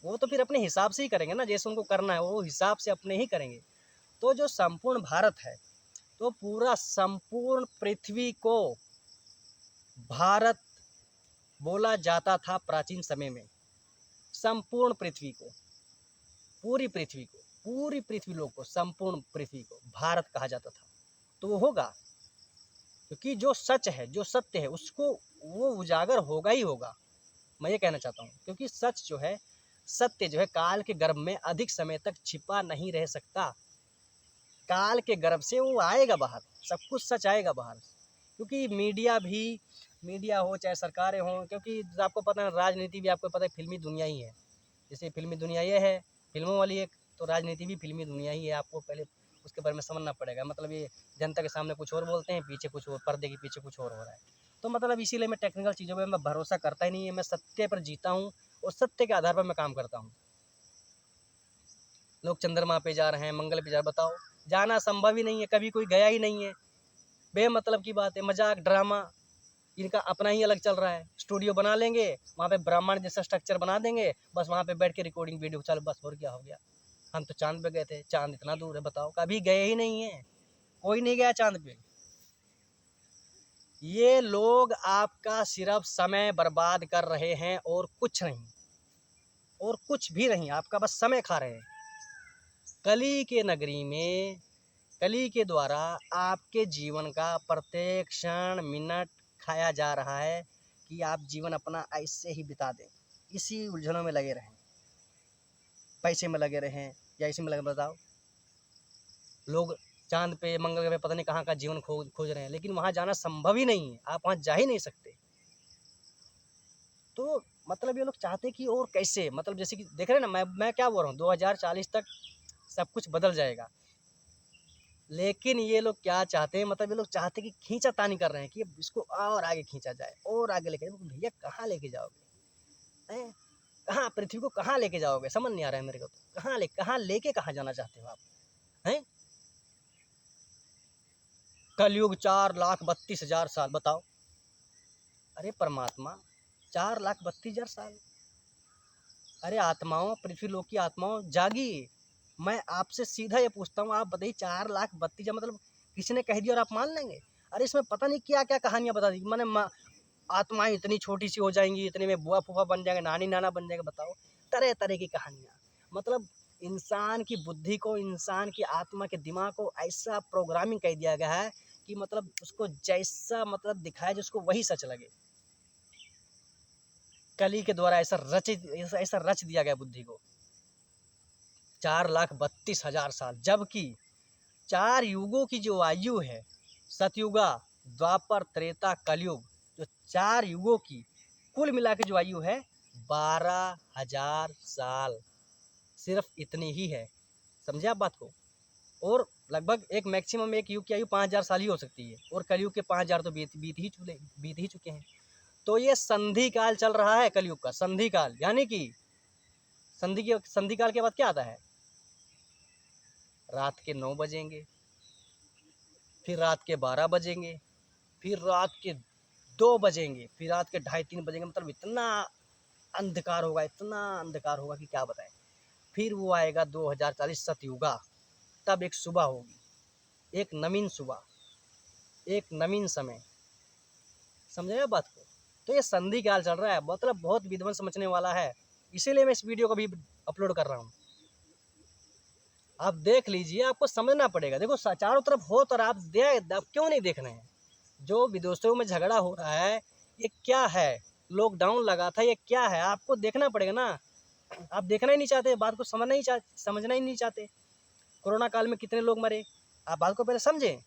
वो तो फिर अपने हिसाब से ही करेंगे ना, जैसे उनको करना है वो हिसाब से अपने ही करेंगे। तो जो संपूर्ण भारत है, तो पूरा संपूर्ण पृथ्वी को भारत बोला जाता था प्राचीन समय में। संपूर्ण पृथ्वी को, पूरी पृथ्वी को, पूरी पृथ्वी लोग को, संपूर्ण पृथ्वी को भारत कहा जाता था। तो वो होगा, क्योंकि जो सच है, जो सत्य है, उसको वो उजागर होगा ही होगा। मैं ये कहना चाहता हूँ, क्योंकि सच जो है, सत्य जो है, काल के गर्भ में अधिक समय तक छिपा नहीं रह सकता। काल के गर्भ से वो आएगा बाहर, सब कुछ सच आएगा बाहर। क्योंकि मीडिया भी, मीडिया हो चाहे सरकारें हों, क्योंकि आपको पता है राजनीति भी, आपको पता है फिल्मी दुनिया ही है। जैसे फिल्मी दुनिया ये है, फिल्मों वाली एक, तो राजनीति भी फिल्मी दुनिया ही है। आपको पहले उसके बारे में समझना पड़ेगा। मतलब ये जनता के सामने कुछ और बोलते हैं, पीछे कुछ और, पर्दे के पीछे कुछ और हो रहा है। तो मतलब इसीलिए मैं टेक्निकल चीज़ों पर मैं भरोसा करता ही नहीं है। मैं सत्य पर जीता हूँ और सत्य के आधार पर मैं काम करता हूँ। लोग चंद्रमा पे जा रहे हैं, मंगल पे जा रहे हैं, बताओ, जाना संभव ही नहीं है, कभी कोई गया ही नहीं है। बेमतलब की बात है, मजाक, ड्रामा, इनका अपना ही अलग चल रहा है। स्टूडियो बना लेंगे, वहाँ पे ब्राह्मण जैसा स्ट्रक्चर बना देंगे, बस वहाँ पे बैठ के रिकॉर्डिंग वीडियो चल, बस और क्या हो गया। हम तो चांद पे गए थे, चांद इतना दूर है, बताओ, कभी गए ही नहीं है, कोई नहीं गया चांद पे। ये लोग आपका सिर्फ समय बर्बाद कर रहे हैं और कुछ नहीं, और कुछ भी नहीं, आपका बस समय खा रहे हैं। कली के नगरी में, कली के द्वारा आपके जीवन का प्रत्येक क्षण, मिनट खाया जा रहा है कि आप जीवन अपना ऐसे ही बिता दें, इसी उलझनों में लगे रहें, पैसे में लगे रहें या इसी में लगे। बताओ, लोग चांद पे, मंगल पे, पता नहीं कहाँ का जीवन खोज रहे हैं, लेकिन वहाँ जाना संभव ही नहीं है, आप वहाँ जा ही नहीं सकते। तो मतलब ये लोग चाहते कि और कैसे, मतलब जैसे कि देख रहे हैं ना, मैं क्या बोल रहा हूँ, 2040 तक सब कुछ बदल जाएगा। लेकिन ये लोग क्या चाहते हैं, मतलब ये लोग चाहते हैं कि खींचातानी कर रहे हैं कि इसको और आगे खींचा जाए, और आगे लेके। भैया कहाँ लेके जाओगे हैं? कहाँ, पृथ्वी को कहाँ लेके जाओगे? समझ नहीं आ रहा है मेरे को तो। कहाँ लेके कहाँ जाना चाहते हो आप हैं? कलयुग 4,32,000 साल, बताओ। अरे परमात्मा, 4,32,000 साल, अरे आत्माओं, पृथ्वी लोक की आत्माओं, जागिए। मैं आपसे सीधा ये पूछता हूँ, आप बताइए, 4,32,000 मतलब किसी ने कह दिया और आप मान लेंगे? अरे इसमें पता नहीं क्या क्या कहानियाँ बता दी। मैंने आत्माएं इतनी छोटी सी हो जाएंगी, इतने में बुआ फूफा बन जाएंगे, नानी नाना बन जाएंगे, बताओ, तरह तरह की कहानियाँ। मतलब इंसान की बुद्धि को, इंसान की आत्मा के दिमाग को ऐसा प्रोग्रामिंग कर दिया गया है कि मतलब उसको जैसा मतलब दिखाया जाए, उसको वही सच लगे। कली के द्वारा ऐसा रच दिया गया बुद्धि को। 4,32,000 साल, जबकि 4 युगों की जो आयु है, सतयुगा, द्वापर, त्रेता, कलयुग, जो 4 युगों की कुल मिला के जो आयु है, 12,000 साल, सिर्फ इतनी ही है। समझे आप बात को? और लगभग एक मैक्सिमम एक युग की आयु 5,000 साल ही हो सकती है, और कलयुग के 5,000 तो बीत ही चुके हैं। तो ये संधि काल चल रहा है, कलयुग का संधि काल, यानी कि संधि काल के बाद क्या आता है? रात के 9 बजेंगे, फिर रात के 12 बजेंगे, फिर रात के 2 बजेंगे, फिर रात के 2:30-3 बजेंगे। मतलब इतना अंधकार होगा, इतना अंधकार होगा कि क्या बताएं। फिर वो आएगा 2040 सतयुगा, तब एक सुबह होगी, एक नवीन सुबह, एक नवीन समय। समझे बात को? तो ये संधि काल चल रहा है, मतलब बहुत विध्वंस मचने वाला है। इसीलिए मैं इस वीडियो को भी अपलोड कर रहा हूँ। आप देख लीजिए, आपको समझना पड़ेगा। देखो चारों तरफ हो तो आप क्यों नहीं देख रहे हैं? जो विदेशों में झगड़ा हो रहा है, ये क्या है? लॉकडाउन लगा था, ये क्या है? आपको देखना पड़ेगा ना। आप देखना ही नहीं चाहते, बात को समझना ही नहीं चाहते। कोरोना काल में कितने लोग मरे, आप बात को पहले समझें।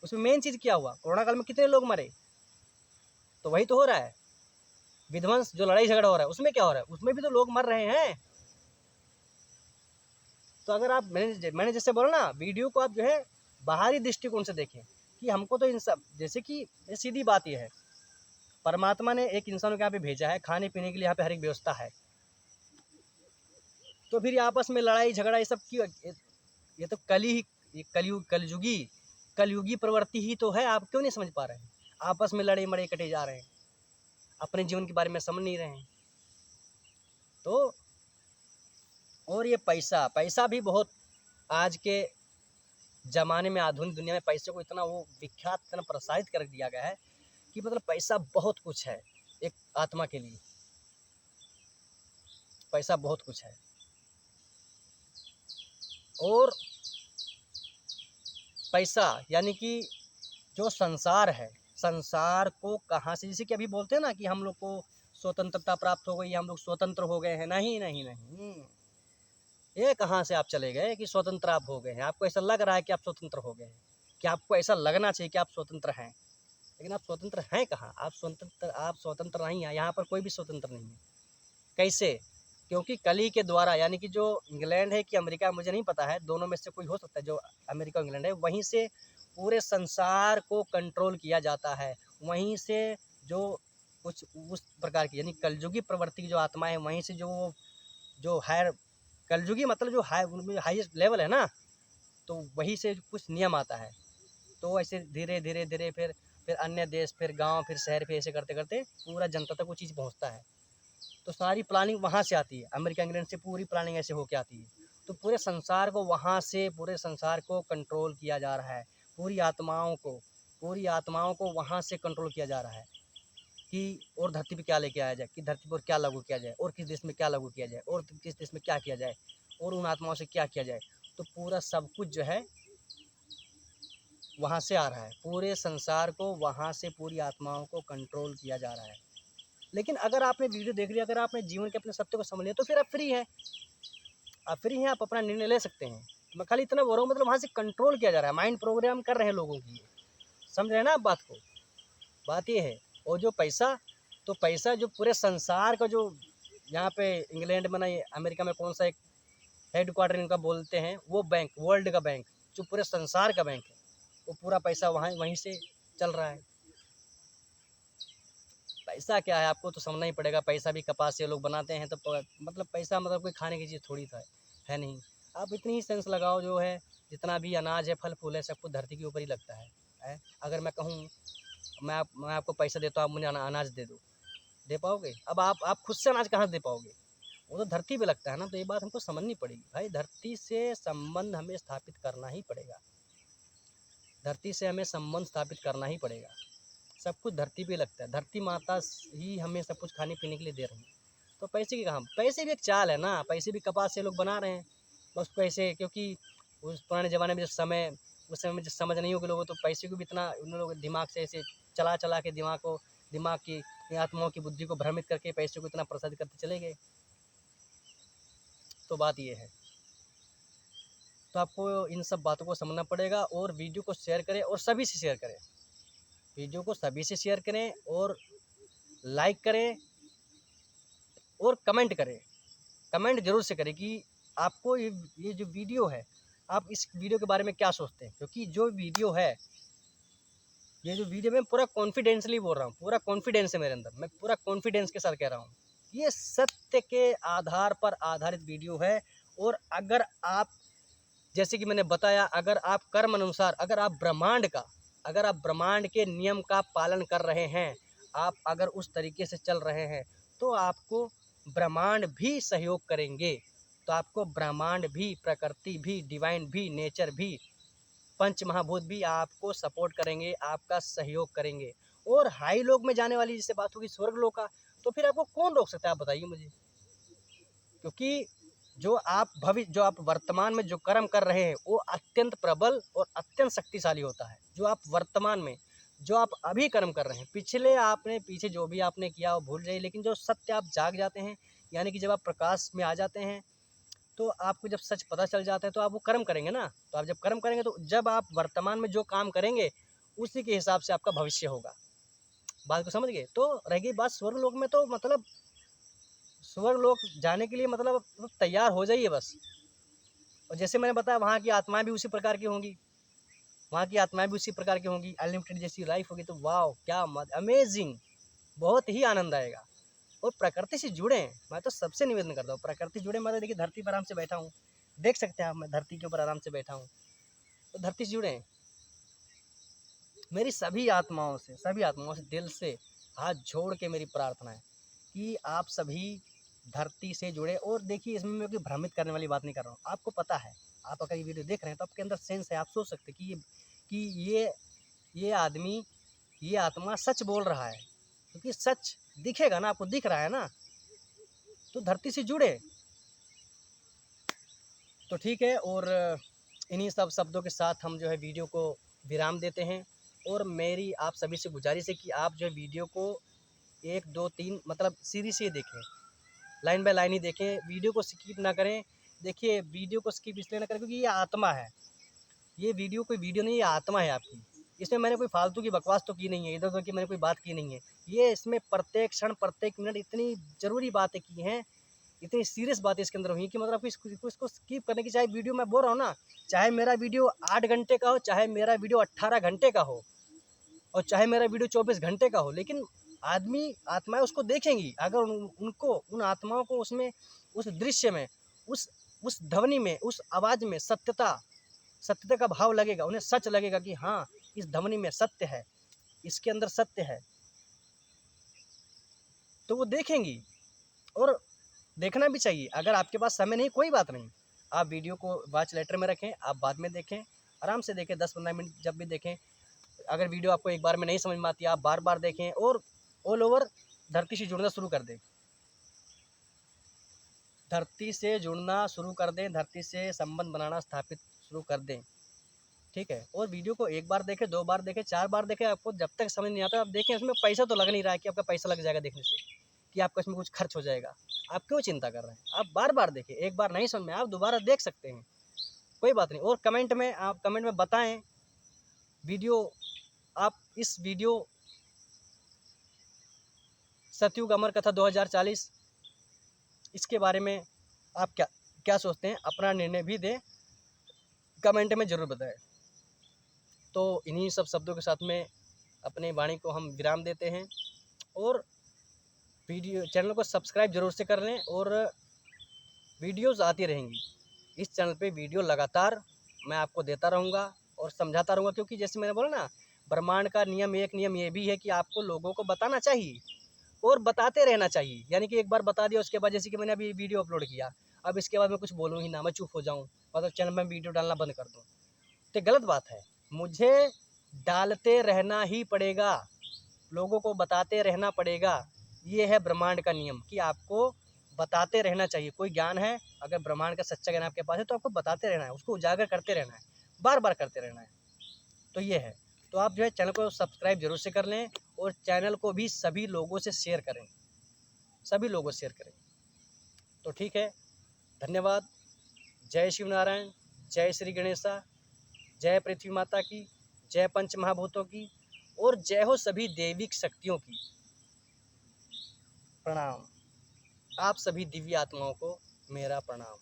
उसमें मेन चीज़ क्या हुआ, कोरोना काल में कितने लोग मरे? तो वही तो हो रहा है, विध्वंस जो लड़ाई झगड़ा हो रहा है उसमें क्या हो रहा है, उसमें भी तो लोग मर रहे हैं। तो अगर आप मैंने जैसे बोला ना, वीडियो को आप जो है बाहरी दृष्टिकोण से देखें कि हमको तो इन सब, जैसे कि सीधी बात यह है, परमात्मा ने एक इंसान को यहाँ पे भेजा है, खाने पीने के लिए यहाँ पे हर एक व्यवस्था है, तो फिर आपस में लड़ाई झगड़ा ये सब क्यों? ये तो कलयुगी प्रवृत्ति ही तो है। आप क्यों नहीं समझ पा रहे हैं? आपस में लड़े मड़े कटे जा रहे हैं, अपने जीवन के बारे में समझ नहीं रहे हैं। तो और ये पैसा भी बहुत आज के ज़माने में, आधुनिक दुनिया में पैसे को इतना वो विख्यात, इतना प्रसारित कर दिया गया है कि मतलब पैसा बहुत कुछ है। एक आत्मा के लिए पैसा बहुत कुछ है। और पैसा यानी कि जो संसार है, संसार को कहाँ से, जैसे कि अभी बोलते हैं ना कि हम लोग को स्वतंत्रता प्राप्त हो गई, हम लोग स्वतंत्र हो गए हैं। नहीं नहीं नहीं, ये कहाँ से आप चले गए कि स्वतंत्र आप हो गए हैं? आपको ऐसा लग रहा है कि आप स्वतंत्र हो गए हैं, कि आपको ऐसा लगना चाहिए कि आप स्वतंत्र हैं, लेकिन आप स्वतंत्र हैं कहाँ? आप स्वतंत्र नहीं हैं। यहाँ पर कोई भी स्वतंत्र नहीं है। कैसे? क्योंकि कली के द्वारा, यानी कि जो इंग्लैंड है कि अमेरिका, मुझे नहीं पता है, दोनों में से कोई हो सकता है, जो अमेरिका और इंग्लैंड है, वहीं से पूरे संसार को कंट्रोल किया जाता है। वहीं से जो कुछ उस प्रकार की, यानी कलयुगी प्रवृत्ति की जो आत्मा है, वहीं से जो हायर, कलयुगी मतलब जो हाईएस्ट लेवल है ना, तो वहीं से कुछ नियम आता है। तो ऐसे धीरे धीरे धीरे फिर अन्य देश, फिर गांव, फिर शहर, फिर ऐसे करते करते पूरा जनता तक वो चीज़ पहुंचता है। तो सारी प्लानिंग वहाँ से आती है, अमेरिका इंग्लैंड से पूरी प्लानिंग ऐसे होके आती है। तो पूरे संसार को वहाँ से, पूरे संसार को कंट्रोल किया जा रहा है। पूरी आत्माओं को वहाँ से कंट्रोल किया जा रहा है कि और धरती पे क्या लेके आया जाए, कि धरती पर क्या लागू किया जाए, और किस देश में क्या लागू किया जाए, और किस देश में क्या किया जाए, और उन आत्माओं से क्या किया जाए। तो पूरा सब कुछ जो है वहाँ से आ रहा है। पूरे संसार को वहाँ से, पूरी आत्माओं को कंट्रोल किया जा रहा है। लेकिन अगर आपने वीडियो देख लिया, अगर आपने जीवन के अपने सत्य को समझ लिया, तो फिर आप फ्री हैं। आप फ्री हैं, आप अपना निर्णय ले सकते हैं। मैं खाली इतना बोल रहा हूँ, मतलब वहाँ से कंट्रोल किया जा रहा है, माइंड प्रोग्राम कर रहे हैं लोगों की। समझ रहे हैं ना आप बात को? बात ये है। और जो पैसा, तो पैसा जो पूरे संसार का, जो यहाँ पे इंग्लैंड में ना, ये अमेरिका में कौन सा एक हेड क्वार्टर इनका बोलते हैं, वो बैंक, वर्ल्ड का बैंक, जो पूरे संसार का बैंक है, वो पूरा पैसा वहीं से चल रहा है। पैसा क्या है आपको तो समझना ही पड़ेगा। पैसा भी कपास से लोग बनाते हैं, तो मतलब पैसा मतलब कोई खाने की चीज़ थोड़ी था, है नहीं। आप इतनी ही सेंस लगाओ, जो है जितना भी अनाज है, फल फूल है, सब कुछ धरती के ऊपर ही लगता है। अगर मैं कहूँ, मैं आपको पैसा देता हूँ, आप मुझे अनाज दे दो, दे पाओगे? अब आप खुद से अनाज कहाँ से दे पाओगे? वो तो धरती पे लगता है ना। तो ये बात हमको समझनी पड़ेगी भाई, धरती से संबंध हमें स्थापित करना ही पड़ेगा। धरती से हमें संबंध स्थापित करना ही पड़ेगा। सब कुछ धरती पे लगता है, धरती माता ही हमें सब कुछ खाने पीने के लिए दे रही है। तो पैसे की कहाँ? पैसे भी एक चाल है ना, पैसे भी कपास से लोग बना रहे हैं बस पैसे। क्योंकि उस पुराने ज़माने में उस समय में जब समझ नहीं होगी लोगों, तो पैसे को भी इतना उन लोगों के दिमाग से ऐसे चला के दिमाग की आत्माओं की बुद्धि को भ्रमित करके पैसे को इतना प्रसारित करते चले गए। तो बात ये है। तो आपको इन सब बातों को समझना पड़ेगा, और वीडियो को शेयर करें, और सभी से शेयर करें। वीडियो को सभी से शेयर करें, और लाइक करें, और कमेंट करें। कमेंट ज़रूर से करें कि आपको ये जो वीडियो है, आप इस वीडियो के बारे में क्या सोचते हैं। क्योंकि जो वीडियो है, ये जो वीडियो, मैं पूरा कॉन्फिडेंसली बोल रहा हूँ, पूरा कॉन्फिडेंस है मेरे अंदर, मैं पूरा कॉन्फिडेंस के साथ कह रहा हूँ, ये सत्य के आधार पर आधारित वीडियो है। और अगर आप, जैसे कि मैंने बताया, अगर आप कर्म अनुसार, अगर आप ब्रह्मांड के नियम का पालन कर रहे हैं, आप अगर उस तरीके से चल रहे हैं, तो आपको ब्रह्मांड भी सहयोग करेंगे। तो आपको ब्रह्मांड भी, प्रकृति भी, डिवाइन भी, नेचर भी, पंच महाभूत भी आपको सपोर्ट करेंगे, आपका सहयोग करेंगे। और हाई लोक में जाने वाली जैसे बात होगी, स्वर्ग लोक का, तो फिर आपको कौन रोक सकता है? आप बताइए मुझे। क्योंकि जो आप वर्तमान में जो कर्म कर रहे हैं, वो अत्यंत प्रबल और अत्यंत शक्तिशाली होता है। जो आप वर्तमान में, जो आप अभी कर्म कर रहे हैं, पीछे जो भी आपने किया वो भूल जाइए। लेकिन जो सत्य आप जाग जाते हैं, यानी कि जब आप प्रकाश में आ जाते हैं, तो आपको जब सच पता चल जाता है, तो आप वो कर्म करेंगे ना। तो आप जब कर्म करेंगे, तो जब आप वर्तमान में जो काम करेंगे, उसी के हिसाब से आपका भविष्य होगा। बात को समझ गए। तो रह गई बात स्वर्गलोक में, तो मतलब स्वर्गलोक जाने के लिए मतलब तैयार हो जाइए बस। और जैसे मैंने बताया वहाँ की आत्माएं भी उसी प्रकार की होंगी, वहाँ की आत्माएं भी उसी प्रकार की होंगी, अनलिमिटेड जैसी लाइफ होगी। तो वाह क्या अमेजिंग, बहुत ही आनंद आएगा। और प्रकृति से जुड़े, मैं तो सबसे निवेदन करता हूँ प्रकृति से जुड़े। मैं तो देखिए धरती पर आराम से बैठा हूँ, देख सकते हैं आप, मैं धरती के ऊपर आराम से बैठा हूँ। तो धरती से जुड़े। मेरी सभी आत्माओं से दिल से हाथ जोड़ के मेरी प्रार्थना है कि आप सभी धरती से जुड़े। और देखिए इसमें मैं कोई भ्रमित करने वाली बात नहीं कर रहा हूँ, आपको पता है, आप अगर ये वीडियो देख रहे हैं तो आपके अंदर सेंस है, आप सोच सकते हैं कि ये आदमी, ये आत्मा सच बोल रहा है, क्योंकि सच दिखेगा ना, आपको दिख रहा है ना। तो धरती से जुड़े। तो ठीक है, और इन्हीं सब शब्दों के साथ हम जो है वीडियो को विराम देते हैं। और मेरी आप सभी से गुजारिश है कि आप जो है वीडियो को 1 2 3 मतलब सीरीज से देखें, लाइन बाय लाइन ही देखें, वीडियो को स्किप ना करें। देखिए वीडियो को स्किप इसलिए ना करें क्योंकि ये आत्मा है, ये वीडियो कोई वीडियो नहीं, ये आत्मा है आपकी। इसमें मैंने कोई फालतू की बकवास तो की नहीं है, इधर उधर की मैंने कोई बात की नहीं है। ये इसमें प्रत्येक क्षण प्रत्येक मिनट इतनी ज़रूरी बातें की हैं, इतनी सीरियस बातें इसके अंदर हुई कि मतलब इसको स्किप करने की, चाहे वीडियो मैं बोल रहा हूँ ना, चाहे मेरा वीडियो 8 घंटे का हो, चाहे मेरा वीडियो 18 घंटे का हो, और चाहे मेरा वीडियो 24 घंटे का हो, लेकिन आत्माएं उसको देखेंगी अगर उनको, उन आत्माओं को उसमें, उस दृश्य में, उस ध्वनि में, उस आवाज़ में सत्यता का भाव लगेगा, उन्हें सच लगेगा कि हाँ इस ध्वनि में सत्य है, इसके अंदर सत्य है, तो वो देखेंगी। और देखना भी चाहिए। अगर आपके पास समय नहीं, कोई बात नहीं, आप वीडियो को वॉच लेटर में रखें, आप बाद में देखें, आराम से देखें, 10-15 मिनट जब भी देखें। अगर वीडियो आपको एक बार में नहीं समझ में आती, आप बार बार देखें और ऑल ओवर धरती से जुड़ना शुरू कर दें, धरती से जुड़ना शुरू कर दें, धरती से संबंध बनाना स्थापित शुरू कर दें। ठीक है, और वीडियो को 1 बार देखें, 2 बार देखें, 4 बार देखें, आपको जब तक समझ नहीं आता आप देखें। उसमें पैसा तो लग नहीं रहा है कि आपका पैसा लग जाएगा देखने से, कि आपका इसमें कुछ खर्च हो जाएगा। आप क्यों चिंता कर रहे हैं? आप बार बार देखें, 1 बार नहीं समझ में आप दोबारा देख सकते हैं, कोई बात नहीं। और आप कमेंट में बताएं वीडियो, आप इस वीडियो सतयुग अमर कथा 2040 इसके बारे में आप क्या क्या सोचते हैं, अपना निर्णय भी दें, कमेंट में ज़रूर बताएं। तो इन्हीं सब शब्दों के साथ में अपने वाणी को हम विराम देते हैं। और वीडियो चैनल को सब्सक्राइब जरूर से कर लें, और वीडियोज़ आती रहेंगी इस चैनल पे, वीडियो लगातार मैं आपको देता रहूँगा और समझाता रहूँगा। क्योंकि जैसे मैंने बोला ना, ब्रह्मांड का नियम, एक नियम ये भी है कि आपको लोगों को बताना चाहिए और बताते रहना चाहिए। यानी कि एक बार बता दिया, उसके बाद जैसे कि मैंने अभी वीडियो अपलोड किया, अब इसके बाद मैं कुछ बोलूँ ही ना, मैं चुप हो जाऊँ, मतलब चैनल में वीडियो डालना बंद कर दूँ, तो गलत बात है। मुझे डालते रहना ही पड़ेगा, लोगों को बताते रहना पड़ेगा। ये है ब्रह्मांड का नियम कि आपको बताते रहना चाहिए। कोई ज्ञान है, अगर ब्रह्मांड का सच्चा ज्ञान आपके पास है तो आपको बताते रहना है, उसको उजागर करते रहना है, बार बार करते रहना है। तो ये है। तो आप जो है चैनल को सब्सक्राइब जरूर से कर लें, और चैनल को भी सभी लोगों से शेयर करें, सभी लोगों से शेयर करें। तो ठीक है, धन्यवाद। जय शिव नारायण, जय श्री गणेशा, जय पृथ्वी माता की, जय पंच महाभूतों की, और जय हो सभी दैविक शक्तियों की। प्रणाम। आप सभी दिव्य आत्माओं को मेरा प्रणाम।